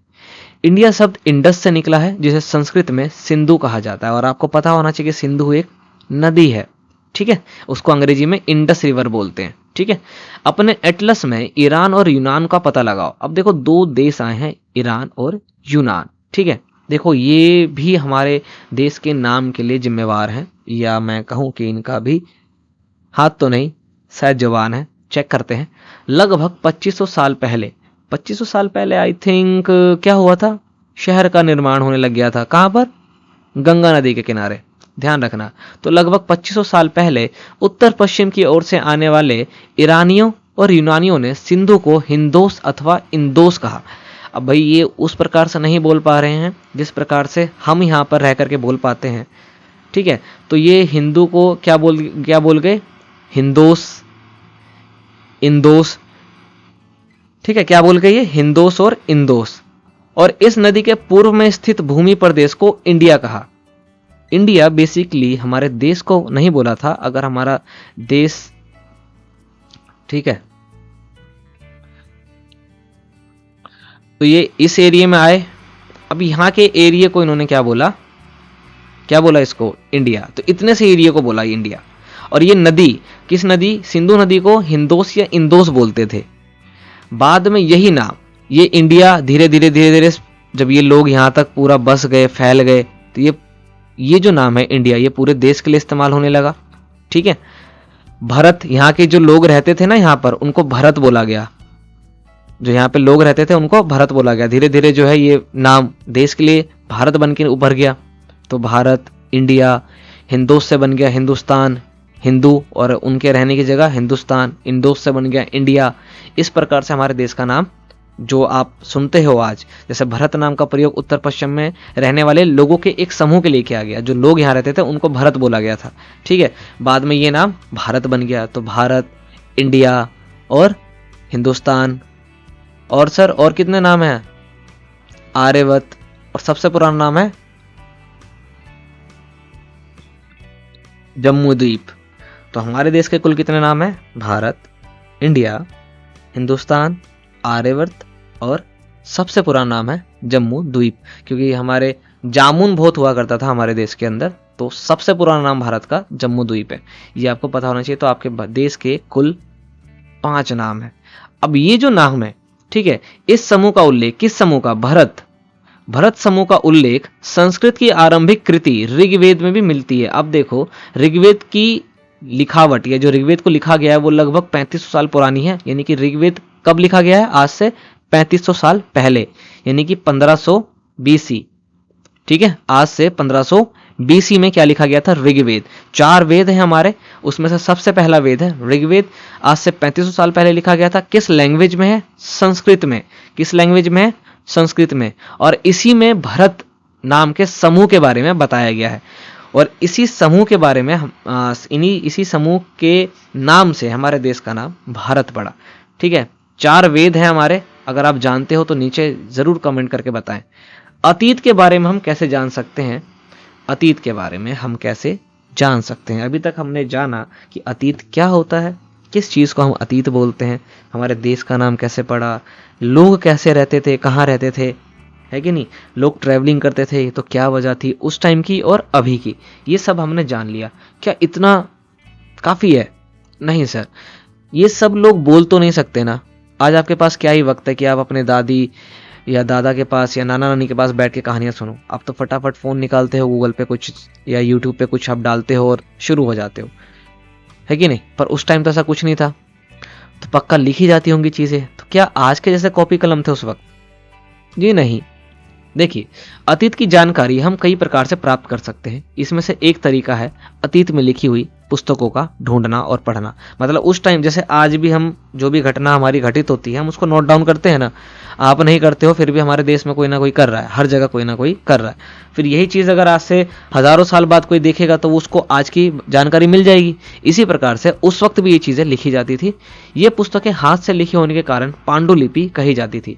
इंडिया शब्द इंडस से निकला है, जिसे संस्कृत में सिंधु कहा जाता है। और आपको पता होना चाहिए कि सिंधु एक नदी है, ठीक है। उसको अंग्रेजी में इंडस रिवर बोलते हैं, ठीक है। अपने एटलस में ईरान और यूनान का पता लगाओ। अब देखो दो देश आए हैं, ईरान और यूनान, ठीक है। देखो ये भी हमारे देश के नाम के लिए जिम्मेवार हैं, या मैं कहूं कि इनका भी हाथ तो नहीं, शायद जवान है। चेक करते हैं। लगभग 2500 साल पहले आई थिंक क्या हुआ था, शहर का निर्माण होने लग गया था। कहां पर, गंगा नदी के किनारे, ध्यान रखना। तो लगभग 2500 साल पहले उत्तर पश्चिम की ओर से आने वाले ईरानियों और यूनानियों ने सिंधु को हिंदोस अथवा इंदोस कहा। अब भाई ये उस प्रकार से नहीं बोल पा रहे हैं जिस प्रकार से हम यहाँ पर रह करके बोल पाते हैं, ठीक है। तो ये हिंदू को क्या बोल गए, हिंदोस, इंदोस, ठीक है, क्या बोल गए ये, हिंदोस और इंदोस। और इस नदी के पूर्व में स्थित भूमि प्रदेश को इंडिया कहा। इंडिया बेसिकली हमारे देश को नहीं बोला था, अगर हमारा देश, ठीक है, तो ये इस एरिया में आए। अब यहाँ के एरिया को इन्होंने क्या बोला इसको, इंडिया। तो इतने से एरिया को बोला इंडिया। और ये नदी, किस नदी, सिंधु नदी को हिंदोस या इंदोस बोलते थे। बाद में यही नाम, ये इंडिया धीरे धीरे जब ये लोग यहाँ तक पूरा बस गए, फैल गए, तो ये जो नाम है इंडिया, ये पूरे देश के लिए इस्तेमाल होने लगा, ठीक है। भारत, यहाँ के जो लोग रहते थे ना यहाँ पर, उनको भारत बोला गया। जो यहाँ पे लोग रहते थे उनको भारत बोला गया। धीरे धीरे जो है ये नाम देश के लिए भारत बन के उभर गया। तो भारत, इंडिया, हिंदोस से बन गया हिंदुस्तान, हिंदू, और उनके रहने की जगह हिंदुस्तान, इंदोस से बन गया इंडिया। इस प्रकार से हमारे देश का नाम जो आप सुनते हो आज, जैसे भारत नाम का प्रयोग उत्तर पश्चिम में रहने वाले लोगों के एक समूह के लिए किया गया। जो लोग यहाँ रहते थे उनको भारत बोला गया था, ठीक है। बाद में ये नाम भारत बन गया। तो भारत, इंडिया और हिंदुस्तान, और सर और कितने नाम हैं, आर्यवत, और सबसे पुराना नाम है जम्मू द्वीप। तो हमारे देश के कुल कितने नाम हैं, भारत, इंडिया, हिंदुस्तान, आर्यवर्त, और सबसे पुराना नाम है जम्मू द्वीप। क्योंकि हमारे जामुन बहुत हुआ करता था हमारे देश के अंदर, तो सबसे पुराना नाम भारत का जम्मू द्वीप है। ये आपको पता होना चाहिए। तो आपके देश के कुल 5 नाम है। अब ये जो नाम है, ठीक है, इस समूह का उल्लेख, किस समूह का, भरत समूह का उल्लेख संस्कृत की आरंभिक कृति ऋग्वेद में भी मिलती है। अब देखो, ऋग्वेद की लिखावट, या जो ऋग्वेद को लिखा गया है वो लगभग 3500 साल पुरानी है। यानी कि ऋग्वेद कब लिखा गया है, आज से 3500 साल पहले, यानी कि 1500 BC, ठीक है। आज से 1500 BC में क्या लिखा गया था, ऋग्वेद। 4 वेद हैं हमारे, उसमें से सबसे पहला वेद है ऋग्वेद। आज से 3500 साल पहले लिखा गया था। किस लैंग्वेज में है, संस्कृत में। किस लैंग्वेज में है, संस्कृत में। और इसी में भरत नाम के समूह के बारे में बताया गया है। और इसी समूह के बारे में इसी समूह के नाम से हमारे देश का नाम भारत पड़ा, ठीक है। 4 वेद हैं हमारे, अगर आप जानते हो तो नीचे जरूर कमेंट करके बताएं। अतीत के बारे में हम कैसे जान सकते हैं, अतीत के बारे में हम कैसे जान सकते हैं। अभी तक हमने जाना कि अतीत क्या होता है, किस चीज़ को हम अतीत बोलते हैं, हमारे देश का नाम कैसे पड़ा, लोग कैसे रहते थे, कहाँ रहते थे, है कि नहीं, लोग ट्रैवलिंग करते थे तो क्या वजह थी उस टाइम की और अभी की, ये सब हमने जान लिया। क्या इतना काफ़ी है? नहीं सर, ये सब लोग बोल तो नहीं सकते ना। आज आपके पास क्या ही वक्त है कि आप अपने दादी या दादा के पास या नाना नानी के पास बैठ के कहानियां सुनो। आप तो फटाफट फ़ोन निकालते हो, गूगल पे कुछ या यूट्यूब पे कुछ आप डालते हो और शुरू हो जाते हो, है कि नहीं। पर उस टाइम तो ऐसा कुछ नहीं था, तो पक्का लिखी जाती होंगी चीज़ें। तो क्या आज के जैसे कॉपी कलम थे उस वक्त? जी नहीं। देखिए, अतीत की जानकारी हम कई प्रकार से प्राप्त कर सकते हैं। इसमें से एक तरीका है अतीत में लिखी हुई पुस्तकों का ढूंढना और पढ़ना। मतलब उस टाइम, जैसे आज भी हम जो भी घटना हमारी घटित होती है हम उसको नोट डाउन करते हैं ना। आप नहीं करते हो, फिर भी हमारे देश में कोई ना कोई कर रहा है, हर जगह कोई ना कोई कर रहा है। फिर यही चीज़ अगर आज से हज़ारों साल बाद कोई देखेगा तो उसको आज की जानकारी मिल जाएगी। इसी प्रकार से उस वक्त भी ये चीज़ें लिखी जाती थी। ये पुस्तकें हाथ से लिखी होने के कारण पांडुलिपि कही जाती थी।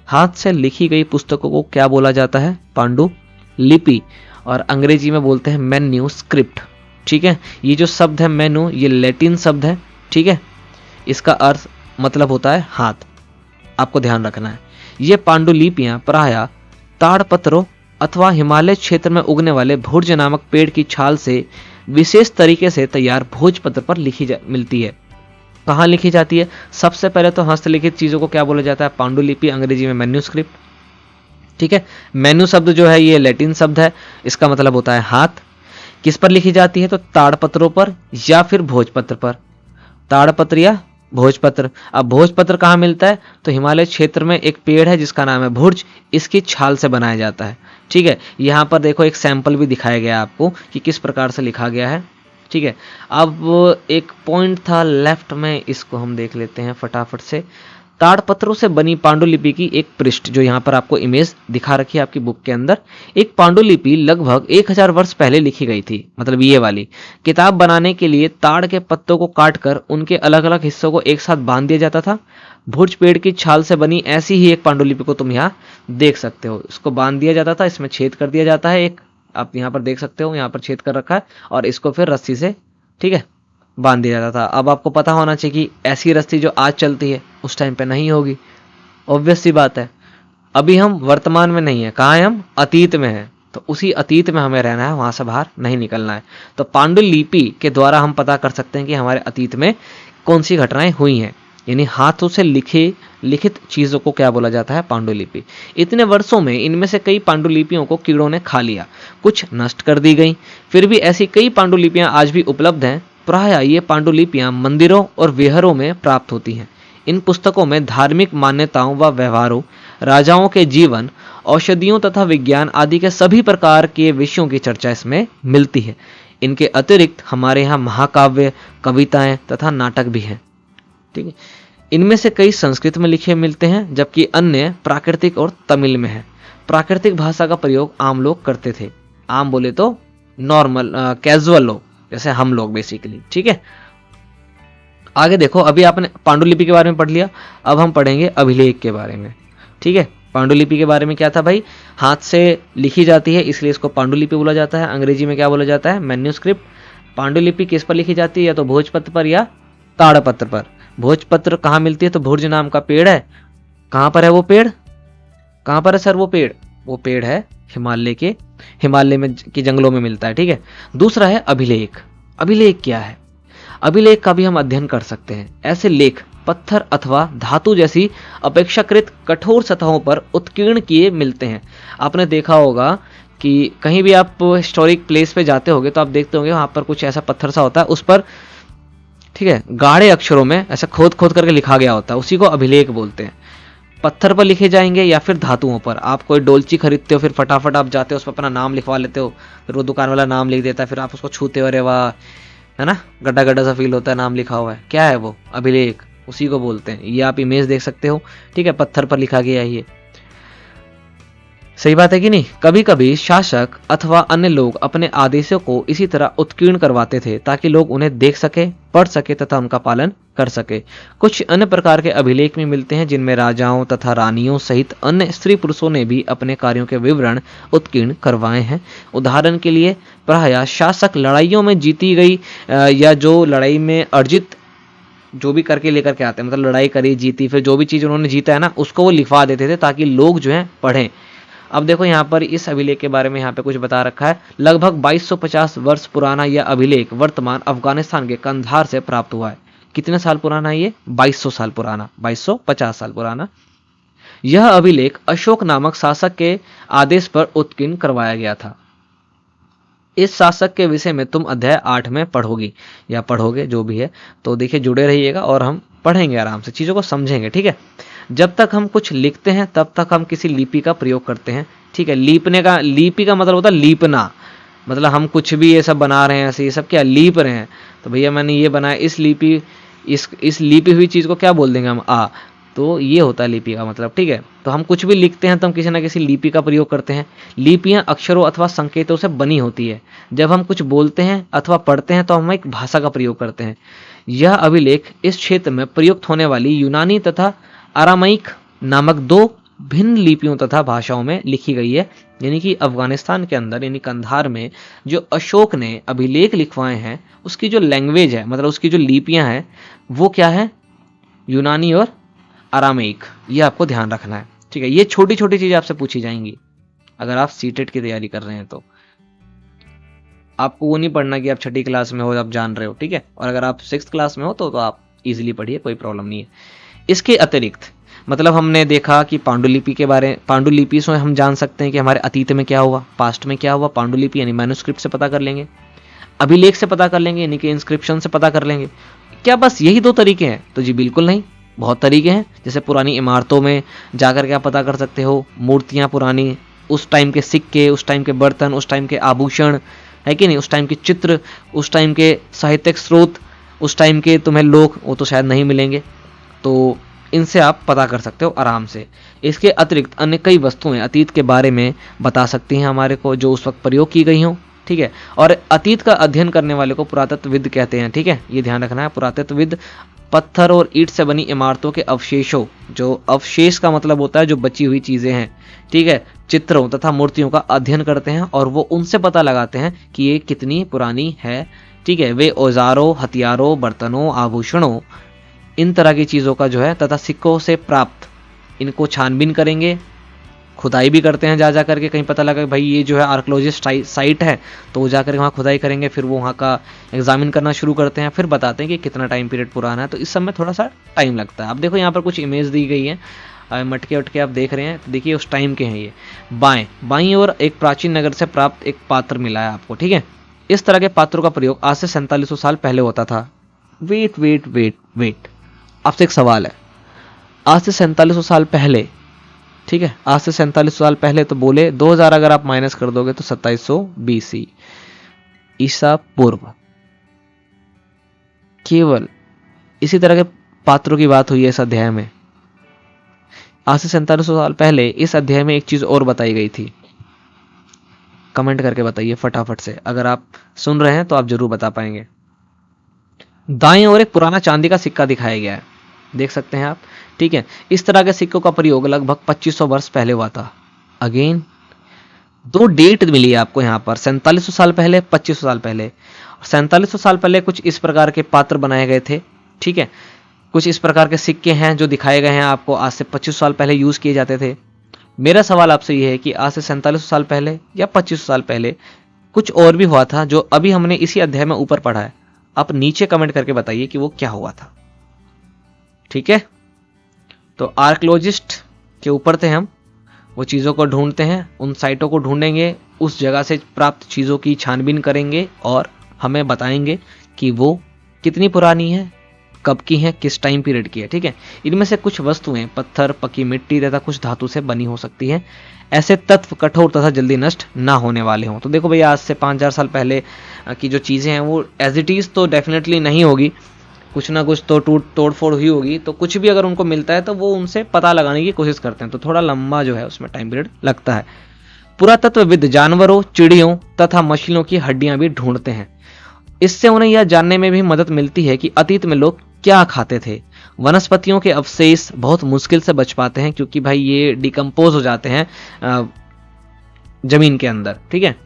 हाथ से लिखी गई पुस्तकों को क्या बोला जाता है? पांडुलिपि। और अंग्रेजी में बोलते हैं मैन्यूस्क्रिप्ट, ठीक है। ये जो शब्द है मैन्यू, ये लैटिन शब्द है, ठीक है। इसका अर्थ मतलब होता है हाथ, आपको ध्यान रखना है। ये पांडुलिपियां प्रायः ताड़पत्रों अथवा हिमालय क्षेत्र में उगने वाले भुर्ज नामक पेड़ की छाल से विशेष तरीके से तैयार भोजपत्र पर मिलती है। कहाँ लिखी जाती है? सबसे पहले तो हस्तलिखित चीज़ों को क्या बोला जाता है? पांडुलिपि, अंग्रेजी में मैन्यूस्क्रिप्ट, ठीक है। मैन्यू शब्द जो है ये लैटिन शब्द है, इसका मतलब होता है हाथ। किस पर लिखी जाती है? तो ताड़पत्रों पर या फिर भोजपत्र पर। ताड़पत्र या भोजपत्र। अब भोजपत्र कहाँ मिलता है? तो हिमालय क्षेत्र में एक पेड़ है जिसका नाम है भुर्ज, इसकी छाल से बनाया जाता है, ठीक है। यहाँ पर देखो एक सैंपल भी दिखाया गया है आपको कि किस प्रकार से लिखा गया है। ठीक है, अब एक पॉइंट था लेफ्ट में, इसको हम देख लेते हैं फटाफट से। ताड़पत्रों से बनी पांडुलिपि की एक पृष्ठ, जो यहाँ पर आपको इमेज दिखा रखी है आपकी बुक के अंदर, एक पांडुलिपि लगभग 1000 वर्ष पहले लिखी गई थी। मतलब ये वाली किताब बनाने के लिए ताड़ के पत्तों को काटकर उनके अलग अलग हिस्सों को एक साथ बांध दिया जाता था। भुज पेड़ की छाल से बनी ऐसी ही एक पांडुलिपि को तुम यहाँ देख सकते हो। इसको बांध दिया जाता था, इसमें छेद कर दिया जाता है एक, आप यहाँ पर देख सकते हो, यहाँ पर छेद कर रखा है, और इसको फिर रस्सी से, ठीक है, बांध दिया जाता था। अब आपको पता होना चाहिए कि ऐसी रस्सी जो आज चलती है उस टाइम पे नहीं होगी, ऑब्वियस सी बात है। अभी हम वर्तमान में नहीं है, कहाँ है, हम अतीत में हैं, तो उसी अतीत में हमें रहना है, वहां से बाहर नहीं निकलना है। तो पांडुलिपि के द्वारा हम पता कर सकते हैं कि हमारे अतीत में कौन सी घटनाएं हुई हैं। यानी हाथों से लिखित चीजों को क्या बोला जाता है, पांडुलिपि। इतने वर्षों में इनमें से कई पांडुलिपियों को कीड़ों ने खा लिया, कुछ नष्ट कर दी गई, फिर भी ऐसी कई पांडुलिपियां आज भी उपलब्ध हैं। प्रायः ये पांडुलिपियां मंदिरों और विहारों में प्राप्त होती हैं। इन पुस्तकों में धार्मिक मान्यताओं व व्यवहारों, राजाओं के जीवन, औषधियों तथा विज्ञान आदि के सभी प्रकार के विषयों की चर्चा इसमें मिलती है। इनके अतिरिक्त हमारे यहाँ महाकाव्य, कविताएं तथा नाटक भी हैं। ठीक है, इनमें से कई संस्कृत में लिखे मिलते हैं, जबकि अन्य प्राकृतिक और तमिल में है। प्राकृतिक भाषा का प्रयोग आम लोग करते थे। आम बोले तो नॉर्मल कैजुअल लोग, जैसे हम लोग बेसिकली। ठीक है, आगे देखो, अभी आपने पांडुलिपि के बारे में पढ़ लिया, अब हम पढ़ेंगे अभिलेख के बारे में। ठीक है, पांडुलिपि के बारे में क्या था भाई, हाथ से लिखी जाती है इसलिए इसको पांडुलिपि बोला जाता है। अंग्रेजी में क्या बोला जाता है, मैन्युस्क्रिप्ट। पांडुलिपि किस पर लिखी जाती है, या तो भोजपत्र पर या ताड़पत्र पर। भोजपत्र कहाँ मिलती है, तो भुर्ज नाम का पेड़ है। कहाँ पर है वो पेड़, कहाँ पर है सर वो पेड़, वो पेड़ है हिमालय में की जंगलों में मिलता है। ठीक है, दूसरा है अभिलेख। अभिलेख क्या है, अभिलेख का भी हम अध्ययन कर सकते हैं। ऐसे लेख पत्थर अथवा धातु जैसी अपेक्षाकृत कठोर सतहों पर उत्कीर्ण किए मिलते हैं। आपने देखा होगा कि कहीं भी आप हिस्टोरिक प्लेस पे जाते होगे तो आप देखते होंगे वहां पर कुछ ऐसा पत्थर सा होता है, उस पर, ठीक है, गाढ़े अक्षरों में ऐसा खोद खोद करके लिखा गया होता है, उसी को अभिलेख बोलते हैं। पत्थर पर लिखे जाएंगे या फिर धातुओं पर। आप कोई डोलची खरीदते हो, फिर फटाफट आप जाते हो उस पर अपना नाम लिखवा लेते हो, फिर वो दुकान वाला नाम लिख देता है, फिर आप उसको छूते हो, अरे वाह, है ना, गड्ढा गड्ढा सा फील होता है, नाम लिखा हुआ है, क्या है वो, अभिलेख, उसी को बोलते हैं। ये आप इमेज देख सकते हो, ठीक है, पत्थर पर लिखा गया है ये। सही बात है कि नहीं। कभी कभी शासक अथवा अन्य लोग अपने आदेशों को इसी तरह उत्कीर्ण करवाते थे ताकि लोग उन्हें देख सके, पढ़ सके तथा उनका पालन कर सके। कुछ अन्य प्रकार के अभिलेख भी मिलते हैं जिनमें राजाओं तथा रानियों सहित अन्य स्त्री पुरुषों ने भी अपने कार्यों के विवरण उत्कीर्ण करवाए हैं। उदाहरण के लिए प्रायः शासक लड़ाइयों में जीती गई या जो लड़ाई में अर्जित जो भी करके लेकर के आते हैं, मतलब लड़ाई करी, जीती, फिर जो भी चीज उन्होंने जीता है ना, उसको वो लिखवा देते थे ताकि लोग जो है पढ़ें। अब देखो यहाँ पर इस अभिलेख के बारे में यहाँ पे कुछ बता रखा है। लगभग 2250 वर्ष पुराना यह अभिलेख वर्तमान अफगानिस्तान के कंधार से प्राप्त हुआ है। कितने साल पुराना है ये, 2200 साल पुराना, 2250 साल पुराना। यह अभिलेख अशोक नामक शासक के आदेश पर उत्कीर्ण करवाया गया था। इस शासक के विषय में तुम अध्याय 8 में पढ़ोगी या पढ़ोगे, जो भी है। तो देखिए, जुड़े रहिएगा और हम पढ़ेंगे आराम से, चीजों को समझेंगे। ठीक है, जब तक हम कुछ लिखते हैं तब तक हम किसी लिपि का प्रयोग करते हैं। ठीक है, लिपि का मतलब होता है लीपना, मतलब हम कुछ भी ये सब बना रहे हैं, ऐसे ये सब क्या लीप रहे हैं, तो भैया मैंने ये बनाया, इस लीपी हुई चीज को क्या बोल देंगे हम, आ, तो ये होता है लिपि का मतलब। ठीक है, तो हम कुछ भी लिखते हैं तो हम किसी ना किसी लिपि का प्रयोग करते हैं। लिपियां अक्षरों अथवा संकेतों से बनी होती है। जब हम कुछ बोलते हैं अथवा पढ़ते हैं तो हम एक भाषा का प्रयोग करते हैं। यह अभिलेख इस क्षेत्र में प्रयुक्त होने वाली यूनानी तथा अरामाइक नामक दो भिन्न लिपियों तथा भाषाओं में लिखी गई है। यानी कि अफगानिस्तान के अंदर, यानी कंधार में जो अशोक ने अभिलेख लिखवाए हैं, उसकी जो लैंग्वेज है, मतलब उसकी जो लिपियां हैं, वो क्या है, यूनानी और अरामेइक। ये आपको ध्यान रखना है। ठीक है, ये छोटी छोटी चीजें आपसे पूछी जाएंगी अगर आप सीटेट की तैयारी कर रहे हैं तो। आपको वो नहीं पढ़ना कि आप 6ठी क्लास में हो, आप जान रहे हो। ठीक है, और अगर आप 6th क्लास में हो तो आप इजीली पढ़िए, कोई प्रॉब्लम नहीं है। इसके अतिरिक्त मतलब हमने देखा कि पांडुलिपि से हम जान सकते हैं कि हमारे अतीत में क्या हुआ, पास्ट में क्या हुआ। पांडुलिपि यानी मैन्युस्क्रिप्ट से पता कर लेंगे, अभिलेख से पता कर लेंगे, यानी कि इंस्क्रिप्शन से पता कर लेंगे। क्या बस यही 2 तरीके हैं? तो जी बिल्कुल नहीं, बहुत तरीके हैं। जैसे पुरानी इमारतों में जाकर के आप पता कर सकते हो, मूर्तियां पुरानी, उस टाइम के सिक्के, उस टाइम के बर्तन, उस टाइम के आभूषण, है कि नहीं। उस टाइम के चित्र, उस टाइम के साहित्यिक स्रोत, उस टाइम के तुम्हें लोग वो तो शायद नहीं मिलेंगे, तो इनसे आप पता कर सकते हो आराम से। इसके अतिरिक्त अन्य कई वस्तुएं अतीत के बारे में बता सकती हैं हमारे को, जो उस वक्त प्रयोग की गई हों, ठीक है। और अतीत का अध्ययन करने वाले को पुरातत्वविद कहते हैं, ठीक है, ये ध्यान रखना है। पुरातत्वविद पत्थर और ईंट से बनी इमारतों के अवशेषों, जो अवशेष का मतलब होता है जो बची हुई चीजें हैं, ठीक है, चित्रों तथा मूर्तियों का अध्ययन करते हैं और वो उनसे पता लगाते हैं कि ये कितनी पुरानी है, ठीक है। वे औजारों, हथियारों, बर्तनों, आभूषणों, इन तरह की चीज़ों का जो है तथा सिक्कों से प्राप्त, इनको छानबीन करेंगे, खुदाई भी करते हैं जा करके। कहीं पता लगा कि भाई ये जो है आर्कोलॉजिस्ट साइट है, तो वो जाकर वहाँ खुदाई करेंगे, फिर वो वहाँ का एग्जामिन करना शुरू करते हैं, फिर बताते हैं कि कितना टाइम पीरियड पुराना है। तो इस सब में थोड़ा सा टाइम लगता है। अब देखो यहाँ पर कुछ इमेज दी गई है, मटके वटके आप देख रहे हैं, तो देखिए उस टाइम के हैं ये। बाईं ओर एक प्राचीन नगर से प्राप्त एक पात्र मिला है आपको, ठीक है। इस तरह के पात्रों का प्रयोग आज से 4700 साल पहले होता था। वेट, आपसे एक सवाल है, आज से 4700 साल पहले, ठीक है, आज से 4700 साल पहले, तो बोले 2000 अगर आप माइनस कर दोगे तो 2700 BC, ईसा पूर्व। केवल इसी तरह के पात्रों की बात हुई है इस अध्याय में। आज से 4700 साल पहले इस अध्याय में एक चीज और बताई गई थी। कमेंट करके बताइए फटाफट से, अगर आप सुन रहे हैं तो आप जरूर बता पाएंगे। दाएं ओर एक पुराना चांदी का सिक्का दिखाया गया है, देख सकते हैं आप, ठीक है। इस तरह के सिक्कों का प्रयोग लगभग 2500 वर्ष पहले हुआ था। अगेन दो डेट मिली है आपको यहाँ पर, 4700 साल पहले, 2500 साल पहले। 4700 साल पहले कुछ इस प्रकार के पात्र बनाए गए थे, ठीक है। कुछ इस प्रकार के सिक्के हैं जो दिखाए गए हैं आपको, आज से 2500 साल पहले यूज किए जाते थे। मेरा सवाल आपसे यह है कि आज से 4700 साल पहले या 2500 साल पहले कुछ और भी हुआ था जो अभी हमने इसी अध्याय में ऊपर पढ़ा है। आप नीचे कमेंट करके बताइए कि वो क्या हुआ था, ठीक है। तो आर्कियोलॉजिस्ट के ऊपर थे हम, वो चीज़ों को ढूंढते हैं, उन साइटों को ढूंढेंगे, उस जगह से प्राप्त चीज़ों की छानबीन करेंगे और हमें बताएंगे कि वो कितनी पुरानी है, कब की है, किस टाइम पीरियड की है, ठीक है। इनमें से कुछ वस्तुएं पत्थर, पकी मिट्टी तथा कुछ धातु से बनी हो सकती हैं। ऐसे तत्व कठोर तथा जल्दी नष्ट ना होने वाले हों। तो देखो भैया, आज से 5000 साल पहले की जो चीज़ें हैं वो एज इट इज़ तो डेफिनेटली नहीं होगी, कुछ ना कुछ तो तोड़फोड़ हुई होगी। तो कुछ भी अगर उनको मिलता है तो वो उनसे पता लगाने की कोशिश करते हैं, तो थोड़ा लंबा जो है उसमें टाइम पीरियड लगता है। पुरातत्वविद जानवरों, चिड़ियों तथा मछलियों की हड्डियां भी ढूंढते हैं। इससे उन्हें यह जानने में भी मदद मिलती है कि अतीत में लोग क्या खाते थे। वनस्पतियों के अवशेष बहुत मुश्किल से बच पाते हैं, क्योंकि भाई ये डिकम्पोज हो जाते हैं जमीन के अंदर, ठीक है।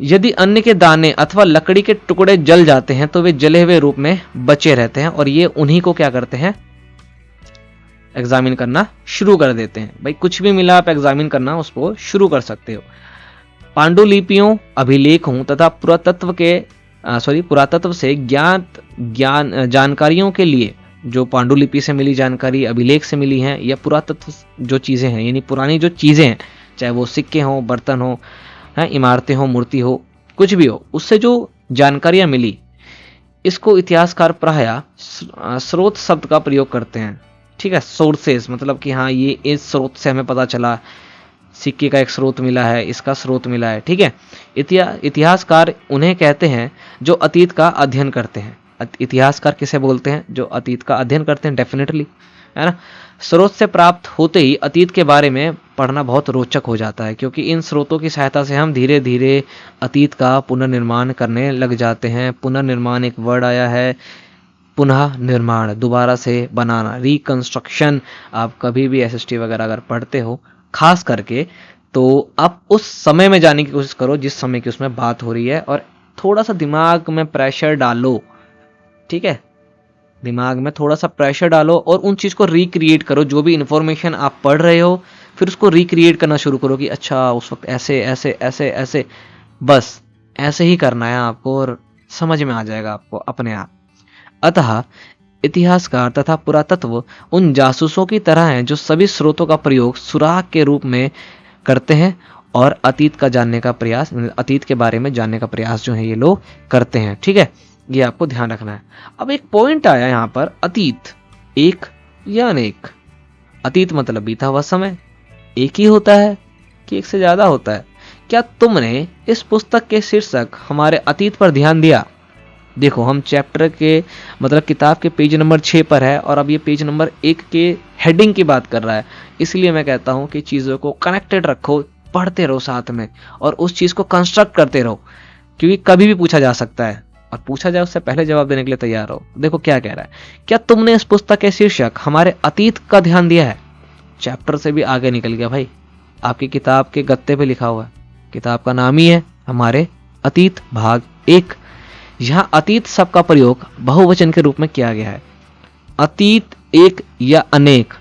यदि अन्न के दाने अथवा लकड़ी के टुकड़े जल जाते हैं तो वे जले हुए रूप में बचे रहते हैं और ये उन्हीं को क्या करते हैं, एग्जामिन करना शुरू कर देते हैं। भाई कुछ भी मिला आप एग्जामिन करना उसको शुरू कर सकते हो। पांडुलिपियों, अभिलेखों तथा पुरातत्व से जानकारियों के लिए, जो पांडुलिपि से मिली जानकारी, अभिलेख से मिली है, या पुरातत्व जो चीजें हैं यानी पुरानी जो चीजें हैं, चाहे वो सिक्के हों, बर्तन हो, इमारतें हो, मूर्ति हो, कुछ भी हो, उससे जो जानकारियां मिली, इसको इतिहासकार प्रायः स्रोत शब्द का प्रयोग करते हैं, ठीक है। सोर्सेस मतलब कि हाँ ये इस स्रोत से हमें पता चला, सिक्के का एक स्रोत मिला है, इसका स्रोत मिला है, ठीक है। इतिहासकार उन्हें कहते हैं जो अतीत का अध्ययन करते हैं। इतिहासकार किसे बोलते हैं, जो अतीत का अध्ययन करते हैं, डेफिनेटली, है ना। स्रोत से प्राप्त होते ही अतीत के बारे में पढ़ना बहुत रोचक हो जाता है, क्योंकि इन स्रोतों की सहायता से हम धीरे धीरे अतीत का पुनर्निर्माण करने लग जाते हैं। पुनर्निर्माण एक वर्ड आया है, पुनः निर्माण, दोबारा से बनाना, रिकंस्ट्रक्शन। आप कभी भी एसएसटी वगैरह अगर पढ़ते हो खास करके, तो आप उस समय में जाने की कोशिश करो जिस समय की उसमें बात हो रही है, और थोड़ा सा दिमाग में प्रेशर डालो, ठीक है। दिमाग में थोड़ा सा प्रेशर डालो और उन चीज़ को रिक्रिएट करो। जो भी इंफॉर्मेशन आप पढ़ रहे हो फिर उसको रिक्रिएट करना शुरू करो कि अच्छा उस वक्त ऐसे ऐसे ऐसे ऐसे, बस ऐसे ही करना है आपको और समझ में आ जाएगा आपको अपने आप। अतः इतिहासकार तथा पुरातत्व उन जासूसों की तरह हैं जो सभी स्रोतों का प्रयोग सुराग के रूप में करते हैं और अतीत का जानने का प्रयास, अतीत के बारे में जानने का प्रयास जो है ये लोग करते हैं, ठीक है। ये आपको ध्यान रखना है। अब एक पॉइंट आया यहाँ पर, अतीत एक या अनेक। अतीत मतलब बीता हुआ समय, एक ही होता है कि एक से ज्यादा होता है, क्या तुमने इस पुस्तक के शीर्षक हमारे अतीत पर ध्यान दिया? देखो हम चैप्टर के मतलब किताब के पेज नंबर 6 पर है और अब ये पेज नंबर 1 के हेडिंग की बात कर रहा है। इसलिए मैं कहता हूँ कि चीज़ों को कनेक्टेड रखो, पढ़ते रहो साथ में और उस चीज़ को कंस्ट्रक्ट करते रहो, क्योंकि कभी भी पूछा जा सकता है और पूछा जाए उससे पहले जवाब देने के लिए तैयार रहो। देखो क्या कह रहा है, क्या तुमने इस पुस्तक के शीर्षक हमारे अतीत का ध्यान दिया है? चैप्टर से भी आगे निकल गया भाई, आपकी किताब के गत्ते पे लिखा हुआ है, किताब का नाम ही है हमारे अतीत भाग 1। यहाँ अतीत शब्द का प्रयोग बहुवचन के रूप में किया गया है। अतीत एक या अनेक?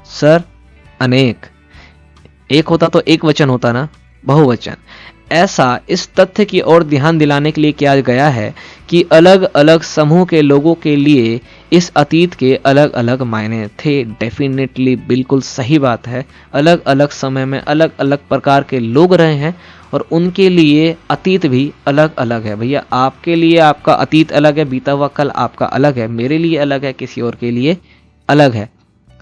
सर अनेक, एक होता तो एक वचन होता ना, बहुवचन। ऐसा इस तथ्य की ओर ध्यान दिलाने के लिए किया गया है कि अलग अलग समूह के लोगों के लिए इस अतीत के अलग अलग मायने थे। डेफिनेटली बिल्कुल सही बात है, अलग अलग समय में अलग अलग प्रकार के लोग रहे हैं और उनके लिए अतीत भी अलग अलग है। भैया आपके लिए आपका अतीत अलग है, बीता हुआ कल आपका अलग है, मेरे लिए अलग है, किसी और के लिए अलग है,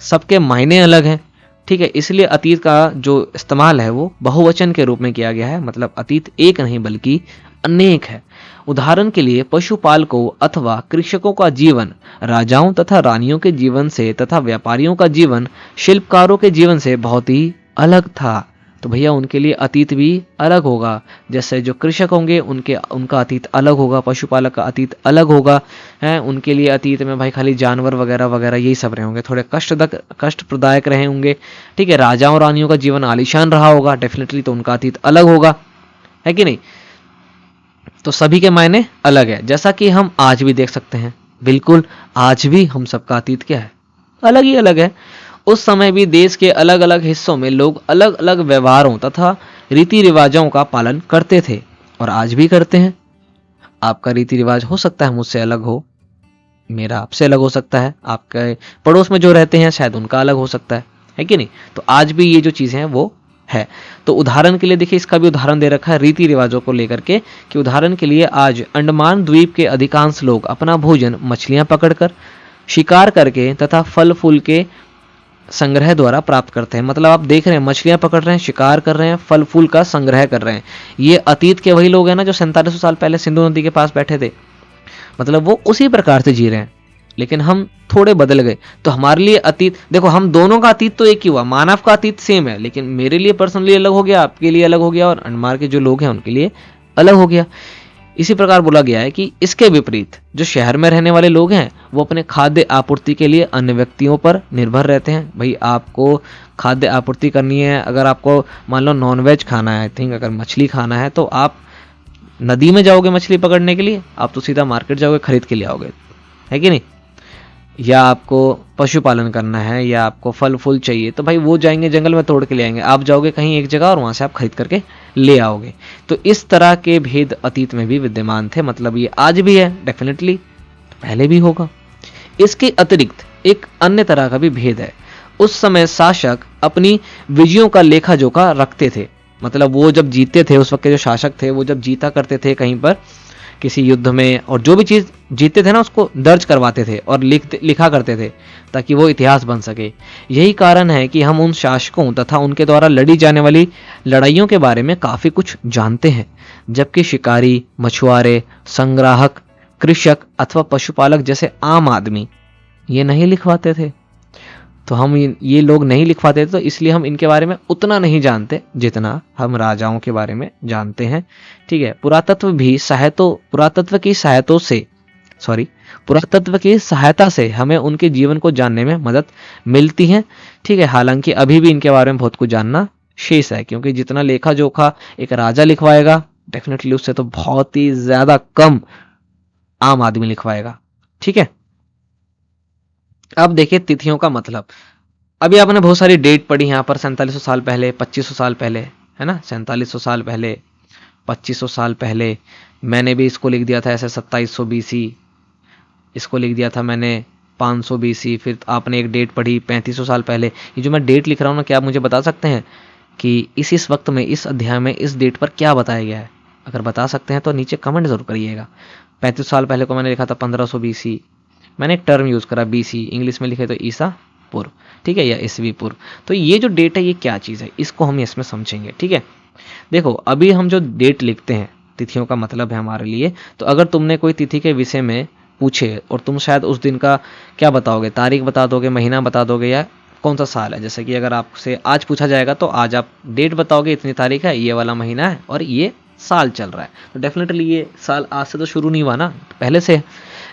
सबके मायने अलग हैं। ठीक है, इसलिए अतीत का जो इस्तेमाल है वो बहुवचन के रूप में किया गया है, मतलब अतीत एक नहीं बल्कि अनेक है। उदाहरण के लिए पशुपालकों अथवा कृषकों का जीवन राजाओं तथा रानियों के जीवन से तथा व्यापारियों का जीवन शिल्पकारों के जीवन से बहुत ही अलग था। तो भैया उनके लिए अतीत भी अलग होगा। जैसे जो कृषक होंगे उनका अतीत अलग होगा, पशुपालक का अतीत अलग होगा, है उनके लिए अतीत में भाई खाली जानवर वगैरह वगैरह यही सब रहे होंगे, थोड़े कष्टप्रदायक रहे होंगे। ठीक है, राजाओं रानियों का जीवन आलीशान रहा होगा डेफिनेटली, तो उनका अतीत अलग होगा, है कि नहीं। तो सभी के मायने अलग है, जैसा कि हम आज भी देख सकते हैं। बिल्कुल आज भी हम सबका अतीत क्या है, अलग ही अलग है। उस समय भी देश के अलग अलग हिस्सों में लोग अलग अलग व्यवहारों तथा रीति रिवाजों का पालन करते थे और आज भी करते हैं। आपका रीति रिवाज हो सकता है मुझसे अलग हो, मेरा आपसे अलग हो सकता है, आपके पड़ोस में जो रहते हैं शायद उनका अलग हो सकता है कि नहीं। तो आज भी ये जो चीजें हैं वो है। तो उदाहरण के लिए देखिए, इसका भी उदाहरण दे रखा है रीति रिवाजों को लेकर के, कि उदाहरण के लिए आज अंडमान द्वीप के अधिकांश लोग अपना भोजन मछलियां पकड़कर, शिकार करके तथा फल फूल के संग्रह द्वारा प्राप्त करते हैं। मतलब आप देख रहे हैं मछलियां पकड़ रहे हैं, शिकार कर रहे हैं, फल फूल का संग्रह कर रहे हैं। ये अतीत के वही लोग हैं ना जो 4700 साल पहले सिंधु नदी के पास बैठे थे, मतलब वो उसी प्रकार से जी रहे हैं, लेकिन हम थोड़े बदल गए। तो हमारे लिए अतीत, देखो हम दोनों का अतीत तो एक ही हुआ, मानव का अतीत सेम है, लेकिन मेरे लिए पर्सनली अलग हो गया, आपके लिए अलग हो गया और अंडमान के जो लोग हैं उनके लिए अलग हो गया। इसी प्रकार बोला गया है कि इसके विपरीत जो शहर में रहने वाले लोग हैं वो अपने खाद्य आपूर्ति के लिए अन्य व्यक्तियों पर निर्भर रहते हैं। भाई आपको खाद्य आपूर्ति करनी है, अगर आपको मान लो नॉनवेज खाना है, आई थिंक अगर मछली खाना है तो आप नदी में जाओगे मछली पकड़ने के लिए, आप तो सीधा मार्केट जाओगे खरीद के ले आओगे, है कि नहीं। या आपको पशुपालन करना है या आपको फल फूल चाहिए तो भाई वो जाएंगे जंगल में तोड़ के ले आएंगे, आप जाओगे कहीं एक जगह और वहां से आप खरीद करके ले आओगे। तो इस तरह के भेद अतीत में भी विद्यमान थे, मतलब ये आज भी है डेफिनेटली, पहले भी होगा। इसके अतिरिक्त एक अन्य तरह का भी भेद है। उस समय शासक अपनी विजयों का लेखा जोखा रखते थे, मतलब वो जब जीतते थे, उस वक्त के जो शासक थे वो जब जीता करते थे कहीं पर किसी युद्ध में, और जो भी चीज जीतते थे ना उसको दर्ज करवाते थे और लिखा करते थे ताकि वो इतिहास बन सके। यही कारण है कि हम उन शासकों तथा उनके द्वारा लड़ी जाने वाली लड़ाइयों के बारे में काफी कुछ जानते हैं, जबकि शिकारी, मछुआरे, संग्राहक, कृषक अथवा पशुपालक जैसे आम आदमी ये नहीं लिखवाते थे। तो हम ये लोग नहीं लिखवाते थे, तो इसलिए हम इनके बारे में उतना नहीं जानते जितना हम राजाओं के बारे में जानते हैं। ठीक है, पुरातत्व की सहायता से हमें उनके जीवन को जानने में मदद मिलती है। ठीक है, हालांकि अभी भी इनके बारे में बहुत कुछ जानना शेष है, क्योंकि जितना लेखा जोखा एक राजा लिखवाएगा डेफिनेटली उससे तो बहुत ही ज्यादा कम आम आदमी लिखवाएगा। ठीक है, अब देखिए तिथियों का मतलब। अभी आपने बहुत सारी डेट पढ़ी यहाँ पर, 4700 साल पहले, 2500 साल पहले, है ना, 4700 साल पहले, 2500 साल पहले। मैंने भी इसको लिख दिया था ऐसे 2700 BC, इसको लिख दिया था मैंने 500 BC। फिर आपने एक डेट पढ़ी 3500 साल पहले। ये जो मैं डेट लिख रहा हूँ ना, क्या आप मुझे बता सकते हैं कि इस वक्त में, इस अध्याय में, इस डेट पर क्या बताया गया है? अगर बता सकते हैं तो नीचे कमेंट जरूर करिएगा। 3500 साल पहले को मैंने लिखा था 1500 BC। मैंने एक टर्म यूज करा BC, इंग्लिश में लिखे तो ईसा पूर्व, ठीक है, या ईसवी पूर्व। तो ये जो डेट है ये क्या चीज़ है, इसको हम इसमें समझेंगे, ठीक है। देखो अभी हम जो डेट लिखते हैं, तिथियों का मतलब है हमारे लिए, तो अगर तुमने कोई तिथि के विषय में पूछे और तुम शायद उस दिन का क्या बताओगे, तारीख बता दोगे, महीना बता दोगे, या कौन सा साल है। जैसे कि अगर आपसे आज पूछा जाएगा तो आज आप डेट बताओगे, इतनी तारीख है, ये वाला महीना है और ये साल चल रहा है, तो डेफिनेटली ये साल आज से तो शुरू नहीं हुआ ना, पहले से।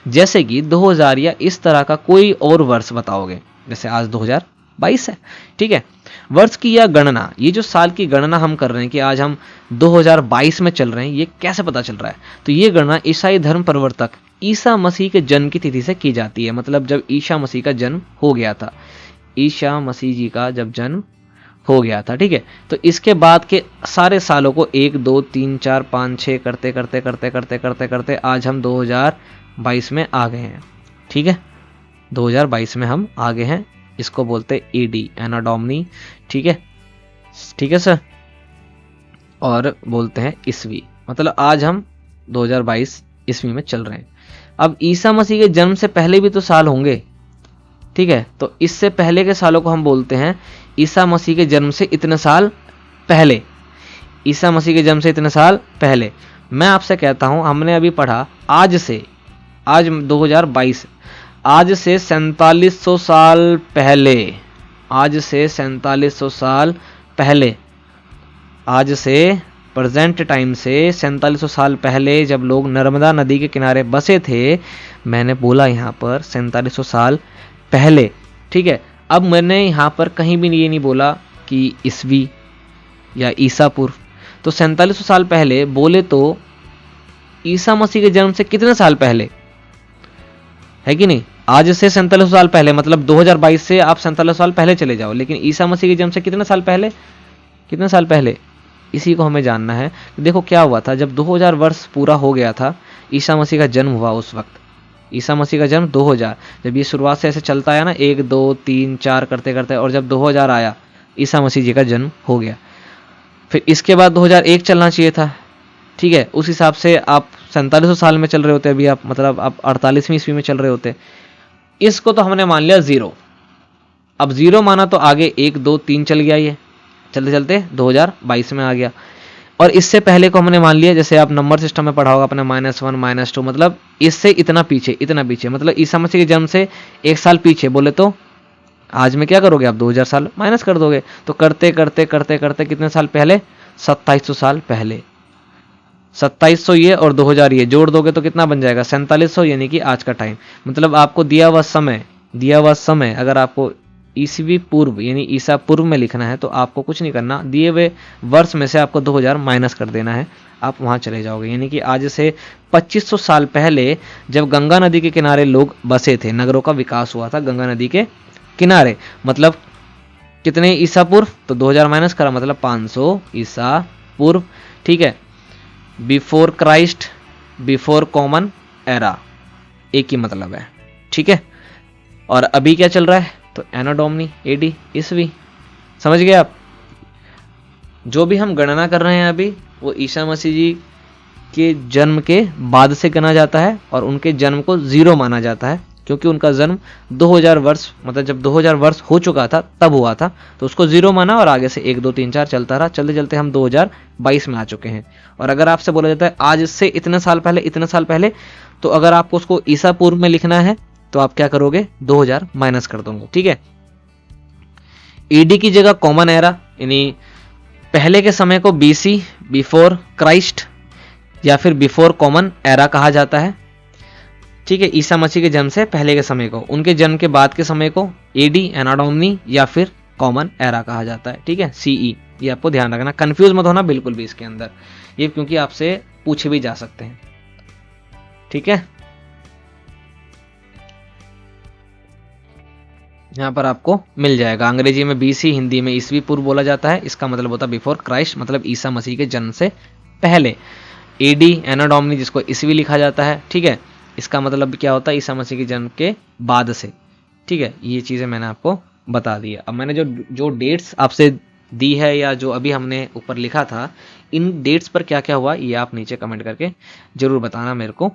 जैसे कि 2000 या इस तरह का कोई और वर्ष बताओगे, जैसे आज 2022 है, ठीक है। वर्ष की यह गणना, ये जो साल की गणना हम कर रहे हैं कि आज हम 2022 में चल रहे हैं, ये कैसे पता चल रहा है, तो ये गणना ईसाई धर्म प्रवर्तक ईसा मसीह के जन्म की तिथि से की जाती है। मतलब जब ईसा मसीह का जन्म हो गया था, ईसा मसीह जी का जब जन्म हो गया था, ठीक है, तो इसके बाद के सारे सालों को 1 2 3 4 5 6 करते करते करते करते करते करते आज हम 2022 में आ गए हैं, ठीक है। 2022 में हम आ गए हैं, इसको बोलते हैं एडी, एना डोमिनी, ठीक है, ठीक है सर, और बोलते हैं ईसवी, मतलब आज हम 2022 ईस्वी में चल रहे हैं। अब ईसा मसीह के जन्म से पहले भी तो साल होंगे, ठीक है, तो इससे पहले के सालों को हम बोलते हैं ईसा मसीह के जन्म से इतने साल पहले, ईसा मसीह के जन्म से इतने साल पहले। मैं आपसे कहता हूं, हमने अभी पढ़ा आज से, आज 2022, आज से 4700 साल पहले, आज से 4700 साल पहले, आज से प्रेजेंट टाइम से 4700 साल पहले जब लोग नर्मदा नदी के किनारे बसे थे, मैंने बोला यहाँ पर 4700 साल पहले, ठीक है। अब मैंने यहाँ पर कहीं भी ये नहीं बोला कि ईसवी या ईसा पूर्व, तो 4700 साल पहले बोले तो ईसा मसीह के जन्म से कितने साल पहले है कि नहीं। आज से 4700 साल पहले मतलब 2022 से आप 4700 साल पहले चले जाओ, लेकिन ईसा मसीह के जन्म से कितने साल पहले, कितने साल पहले, इसी को हमें जानना है। देखो क्या हुआ था, जब 2000 वर्ष पूरा हो गया था, ईसा मसीह का जन्म हुआ, उस वक्त ईसा मसीह का जन्म 2000, जब ये शुरुआत से ऐसे चलता है ना 1 2 3 4 करते करते, और जब 2000 आया ईसा मसीह जी का जन्म हो गया। फिर इसके बाद 2001 चलना चाहिए था, ठीक है, उस हिसाब से आप 4700 साल में चल रहे होते, अभी आप मतलब आप 48वीं ईस्वी में चल रहे होते। इसको तो हमने मान लिया 0, अब 0 माना तो आगे 1 2 3 चल गया, ये चलते चलते 2022 में आ गया। और इससे पहले को हमने मान लिया, जैसे आप नंबर सिस्टम में पढ़ा होगा अपने -1 -2, मतलब इससे इतना पीछे, मतलब ईसा मसीह के जन्म से 1 साल पीछे बोले तो आज में क्या करोगे आप 2000 साल माइनस कर दोगे, तो करते करते करते करते कितने साल पहले, 2700 साल पहले, 2700 ये और 2000 ये जोड़ दोगे तो कितना बन जाएगा 4700, यानी कि आज का टाइम। मतलब आपको दिया हुआ समय अगर आपको ईसवी पूर्व यानी ईसा पूर्व में लिखना है तो आपको कुछ नहीं करना, दिए हुए वर्ष में से आपको 2000 माइनस कर देना है, आप वहां चले जाओगे। यानी कि आज से 2500 साल पहले जब गंगा नदी के किनारे लोग बसे थे, नगरों का विकास हुआ था गंगा नदी के किनारे, मतलब कितने ईसा पूर्व, तो 2000 माइनस करा मतलब 500 ईसा पूर्व, ठीक है, before Christ, before common era, एक ही मतलब है, ठीक है। और अभी क्या चल रहा है, तो एनो डोमिनी एडी ईसवी, समझ गए आप। जो भी हम गणना कर रहे हैं अभी वो ईसा मसीह जी के जन्म के बाद से गणा जाता है, और उनके जन्म को 0 माना जाता है, क्योंकि उनका जन्म 2000 वर्ष मतलब जब 2000 वर्ष हो चुका था तब हुआ था, तो उसको 0 माना और आगे से 1 2 3 4 चलता रहा, चलते चलते हम 2022 में आ चुके हैं। और अगर आपसे बोला जाता है आज से इतने साल पहले, तो अगर आपको उसको ईसा पूर्व में लिखना है तो आप क्या करोगे, 2000 माइनस कर दोगे, ठीक है। ईडी की जगह कॉमन एरा यानी पहले के समय को बीसी, बिफोर क्राइस्ट या फिर बिफोर कॉमन एरा कहा जाता है, ठीक है। ईसा मसीह के जन्म से पहले के समय को, उनके जन्म के बाद के समय को एडी एना डोमिनी या फिर कॉमन एरा कहा जाता है, ठीक है, सीई। ये आपको ध्यान रखना, कंफ्यूज मत होना बिल्कुल भी इसके अंदर, ये क्योंकि आपसे पूछे भी जा सकते हैं, ठीक है। यहाँ पर आपको मिल जाएगा, अंग्रेजी में बीसी, हिंदी में ईसवी पूर्व बोला जाता है, इसका मतलब होता है बिफोर क्राइस्ट, मतलब ईसा मसीह के जन्म से पहले। एडी एना डोमिनी जिसको ईसवी लिखा जाता है, ठीक है, इसका मतलब क्या होता है, ईसा मसीह के जन्म के बाद से, ठीक है। ये चीज़ें मैंने आपको बता दी है। अब मैंने जो डेट्स आपसे दी है या जो अभी हमने ऊपर लिखा था, इन डेट्स पर क्या क्या हुआ ये आप नीचे कमेंट करके जरूर बताना मेरे को।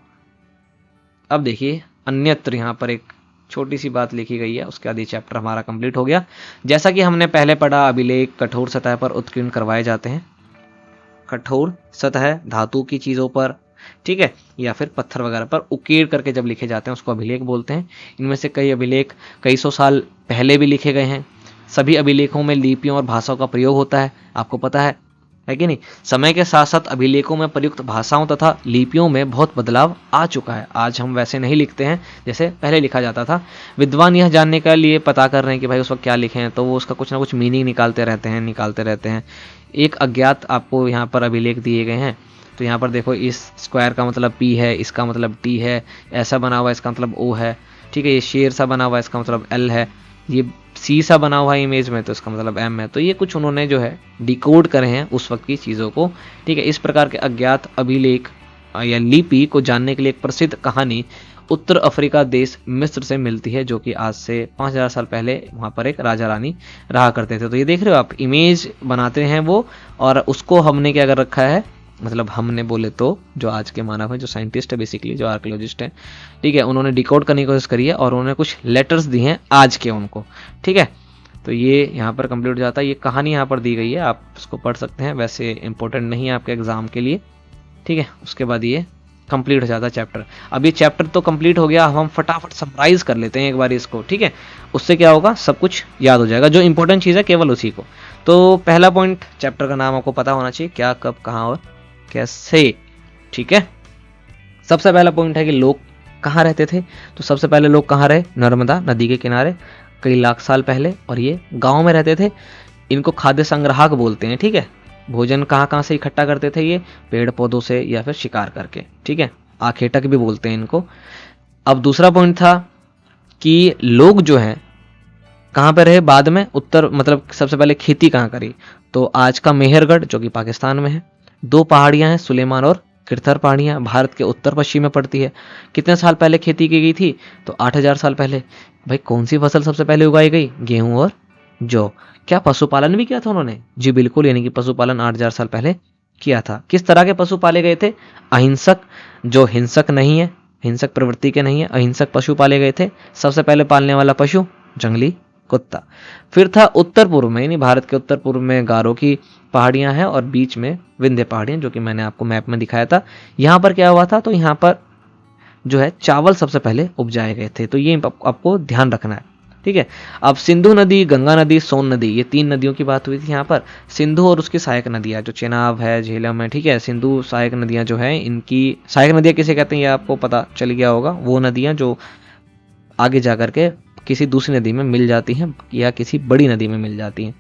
अब देखिए अन्यत्र यहाँ पर एक छोटी सी बात लिखी गई है। उसके बाद ये चैप्टर हमारा कंप्लीट हो गया। जैसा कि हमने पहले पढ़ा, अभिलेख कठोर सतह पर उत्कीर्ण करवाए जाते हैं, कठोर सतह धातु की चीज़ों पर, ठीक है, या फिर पत्थर वगैरह पर उकेड़ करके जब लिखे जाते हैं उसको अभिलेख बोलते हैं। इनमें से कई अभिलेख कई सौ साल पहले भी लिखे गए हैं। सभी अभिलेखों में लिपियों और भाषाओं का प्रयोग होता है, आपको पता है कि नहीं। समय के साथ साथ अभिलेखों में प्रयुक्त भाषाओं तथा लिपियों में बहुत बदलाव आ चुका है। आज हम वैसे नहीं लिखते हैं जैसे पहले लिखा जाता था। विद्वान यह जानने के लिए पता कर रहे हैं कि भाई उस वक्त क्या लिखे हैं, तो वो उसका कुछ ना कुछ मीनिंग निकालते रहते हैं। एक अज्ञात आपको यहाँ पर अभिलेख दिए गए हैं। तो यहाँ पर देखो, इस स्क्वायर का मतलब P है, इसका मतलब T है, ऐसा बना हुआ इसका मतलब O है, ठीक है। ये शेर सा बना हुआ इसका मतलब L है, ये C सा बना हुआ है इमेज में तो इसका मतलब M है। तो ये कुछ उन्होंने जो है डिकोड करे हैं उस वक्त की चीज़ों को, ठीक है। इस प्रकार के अज्ञात अभिलेख या लिपि को जानने के लिए एक प्रसिद्ध कहानी उत्तर अफ्रीका देश मिस्र से मिलती है, जो कि आज से 5000 साल पहले वहाँ पर एक राजा रानी रहा करते थे। तो ये देख रहे हो आप, इमेज बनाते हैं वो, और उसको हमने क्या कर रखा है, मतलब हमने बोले तो जो आज के मानव हैं, जो साइंटिस्ट है बेसिकली, जो आर्कियोलॉजिस्ट हैं, ठीक है, उन्होंने डिकोड करने की कोशिश करी है और उन्होंने कुछ लेटर्स दिए हैं आज के उनको, ठीक है। तो ये यहाँ पर कंप्लीट हो जाता है। ये कहानी यहाँ पर दी गई है, आप उसको पढ़ सकते हैं, वैसे इंपॉर्टेंट नहीं है आपके एग्जाम के लिए, ठीक है। उसके बाद ये कंप्लीट हो जाता है चैप्टर। अब ये चैप्टर तो कंप्लीट हो गया, हम फटाफट समराइज कर लेते हैं एक बार इसको, ठीक है। उससे क्या होगा, सब कुछ याद हो जाएगा, जो इंपॉर्टेंट चीज़ है केवल उसी को। तो पहला पॉइंट, चैप्टर का नाम आपको पता होना चाहिए, क्या, कब, कहाँ और कैसे, ठीक है। सबसे पहला पॉइंट है कि लोग कहाँ रहते थे। तो सबसे पहले लोग कहाँ रहे, नर्मदा नदी के किनारे कई लाख साल पहले, और ये गांव में रहते थे। इनको खाद्य संग्राहक बोलते हैं, ठीक है। भोजन कहाँ कहाँ से इकट्ठा करते थे, ये पेड़ पौधों से या फिर शिकार करके, ठीक है। आखेटक भी बोलते हैं इनको। अब दूसरा पॉइंट था कि लोग जो हैं कहाँ पे रहे बाद में, उत्तर, मतलब सबसे पहले खेती कहाँ करी, तो आज का मेहरगढ़ जो कि पाकिस्तान में है। 2 पहाड़ियाँ हैं, सुलेमान और किरथर पहाड़ियाँ, भारत के उत्तर पश्चिम में पड़ती है। कितने साल पहले खेती की गई थी, तो 8000 साल पहले। भाई कौन सी फसल सबसे पहले उगाई गई, गेहूं और जौ। क्या पशुपालन भी किया था उन्होंने, जी बिल्कुल, यानी कि पशुपालन 8000 साल पहले किया था। किस तरह के पशु पाले गए थे, अहिंसक, जो हिंसक नहीं है, हिंसक प्रवृत्ति के नहीं है, अहिंसक पशु पाले गए थे। सबसे पहले पालने वाला पशु जंगली कुत्ता। फिर था उत्तर पूर्व में, यानी भारत के उत्तर पूर्व में गारो की पहाड़ियां हैं और बीच में विंध्य पहाड़ियां, जो कि मैंने आपको मैप में दिखाया था। यहाँ पर क्या हुआ था, तो यहाँ पर जो है चावल सबसे पहले उपजाए गए थे। तो ये आपको ध्यान रखना है, ठीक है। अब सिंधु नदी, गंगा नदी, सोन नदी, ये 3 नदियों की बात हुई थी यहाँ पर। सिंधु और उसकी सहायक नदियाँ, जो चेनाब है, झेलम है, ठीक है। सिंधु सहायक नदियाँ जो है, इनकी सहायक नदियाँ किसे कहते हैं ये आपको पता चल गया होगा। वो नदियाँ जो आगे जा करके किसी दूसरी नदी में मिल जाती हैं या किसी बड़ी नदी में मिल जाती हैं।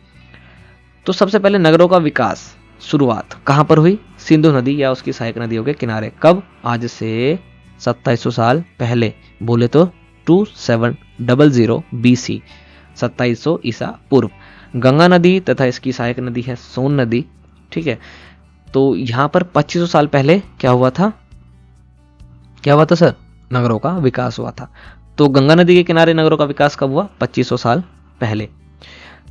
तो सबसे पहले नगरों का विकास, शुरुआत कहाँ पर हुई, सिंधु नदी या उसकी सहायक नदियों के किनारे। कब, आज से 2700 साल पहले, बोले तो 2700 BC, 2700 ईसा पूर्व। गंगा नदी तथा इसकी सहायक नदी है सोन नदी, ठीक है। तो यहाँ पर 2500 साल पहले क्या हुआ था, क्या हुआ था सर, नगरों का विकास हुआ था। तो गंगा नदी के किनारे नगरों का विकास कब हुआ, 2500 साल पहले।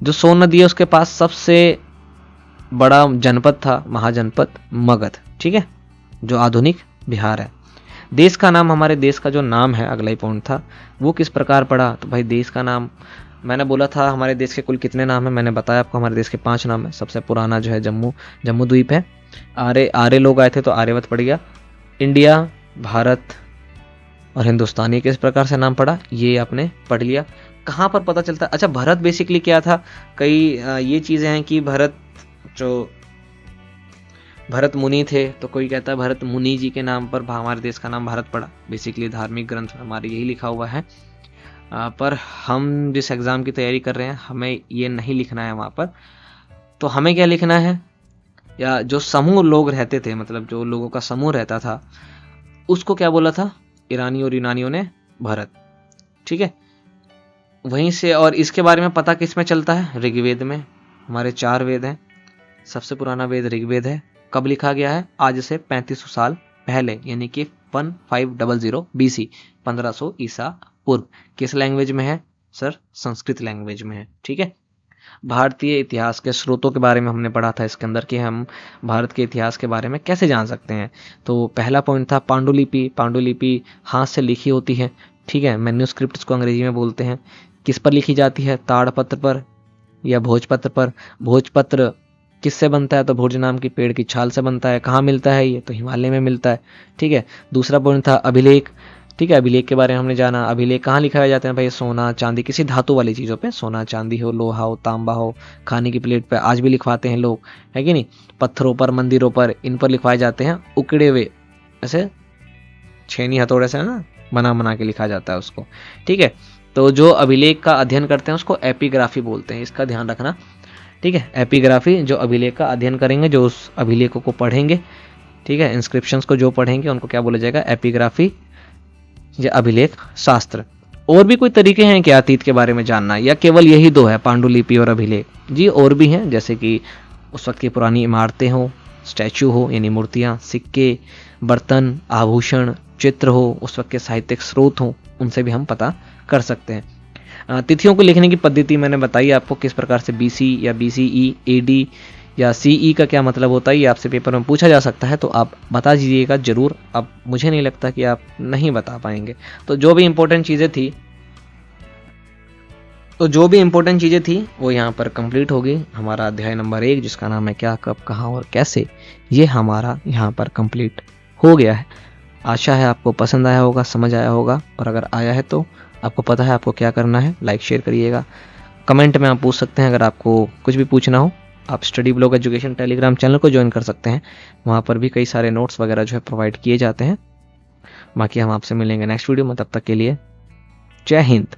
जो सोन नदी है उसके पास सबसे बड़ा जनपद था, महाजनपद मगध, ठीक है, जो आधुनिक बिहार है। देश का नाम, हमारे देश का जो नाम है, अगला ही पॉइंट था, वो किस प्रकार पड़ा। तो भाई देश का नाम, मैंने बोला था हमारे देश के कुल कितने नाम है, मैंने बताया आपको हमारे देश के 5 नाम है। सबसे पुराना जो है जम्मू द्वीप है। आर्य लोग आए थे तो आर्यवत पड़ गया। इंडिया, भारत और हिंदुस्तानी किस प्रकार से नाम पड़ा, ये आपने पढ़ लिया। कहाँ पर पता चलता है, अच्छा भरत बेसिकली क्या था, कई ये चीज़ें हैं कि भरत मुनि थे, तो कोई कहता है भरत मुनि जी के नाम पर हमारे देश का नाम भारत पड़ा। बेसिकली धार्मिक ग्रंथ में हमारे यही लिखा हुआ है, पर हम जिस एग्ज़ाम की तैयारी कर रहे हैं हमें ये नहीं लिखना है वहाँ पर। तो हमें क्या लिखना है, या जो समूह लोग रहते थे, मतलब जो लोगों का समूह रहता था, उसको क्या बोला था, ईरानी और यूनानियों ने भरत, ठीक है। वहीं से, और इसके बारे में पता किस में चलता है, ऋग्वेद में। हमारे 4 वेद हैं, सबसे पुराना वेद ऋग्वेद है। कब लिखा गया है, आज से 3500 साल पहले, यानी कि 1500 BC, 1500 ईसा पूर्व। किस लैंग्वेज में है सर, संस्कृत लैंग्वेज में है, ठीक है। भारतीय इतिहास के स्रोतों के बारे में हमने पढ़ा था इसके अंदर, कि हम भारत के इतिहास के बारे में कैसे जान सकते हैं। तो पहला पॉइंट था पांडुलिपि। पांडुलिपि हाथ से लिखी होती है, ठीक है, मैन्यूस्क्रिप्ट्स को अंग्रेजी में बोलते हैं। किस पर लिखी जाती है? ताड़पत्र पर या भोजपत्र पर। भोजपत्र किससे बनता है? तो भोज नाम की पेड़ की छाल से बनता है। कहाँ मिलता है ये? तो हिमालय में मिलता है। ठीक है, दूसरा पॉइंट था अभिलेख। ठीक है, अभिलेख के बारे में हमने जाना। अभिलेख कहाँ लिखाए जाते हैं भाई? सोना चांदी, किसी धातु वाली चीज़ों पे, सोना चांदी हो, लोहा हो, तांबा हो, खाने की प्लेट पे आज भी लिखवाते हैं लोग, है कि नहीं? पत्थरों पर, मंदिरों पर, इन पर लिखवाए जाते हैं उकड़े हुए, ऐसे छेनी हथौड़े से ना बना बना के लिखा जाता है उसको। ठीक है, तो जो अभिलेख का अध्ययन करते हैं उसको एपिग्राफी बोलते हैं, इसका ध्यान रखना। ठीक है, एपिग्राफी, जो अभिलेख का अध्ययन करेंगे, जो उस अभिलेखों को पढ़ेंगे, ठीक है, इंस्क्रिप्शंस को जो पढ़ेंगे उनको क्या बोला जाएगा? एपिग्राफी या अभिलेख शास्त्र। और भी कोई तरीके हैं क्या अतीत के बारे में जानना, या केवल यही दो है, पांडुलिपि और अभिलेख? जी और भी हैं, जैसे कि उस वक्त की पुरानी इमारतें हो, स्टैचू हो यानी मूर्तियाँ, सिक्के, बर्तन, आभूषण, चित्र हो, उस वक्त के साहित्यिक स्रोत हो, उनसे भी हम पता कर सकते हैं। तिथियों को लिखने की पद्धति मैंने बताई आपको किस प्रकार से, बीसी या बीसीई, एडी या सीई का क्या मतलब होता है, ये आपसे पेपर में पूछा जा सकता है, तो आप बता दीजिएगा जरूर। अब मुझे नहीं लगता कि आप नहीं बता पाएंगे। तो जो भी इंपॉर्टेंट चीज़ें थी वो यहाँ पर कंप्लीट हो गई। हमारा अध्याय नंबर 1 जिसका नाम है क्या, कब, कहाँ और कैसे, ये हमारा यहाँ पर कंप्लीट हो गया है। आशा है आपको पसंद आया होगा, समझ आया होगा, और अगर आया है तो आपको पता है आपको क्या करना है। लाइक शेयर करिएगा, कमेंट में आप पूछ सकते हैं अगर आपको कुछ भी पूछना हो। आप study blog education Telegram channel को ज्वाइन कर सकते हैं, वहाँ पर भी कई सारे नोट्स वगैरह जो है प्रोवाइड किए जाते हैं। बाकी हम आपसे मिलेंगे नेक्स्ट वीडियो में, तब तक के लिए जय हिंद।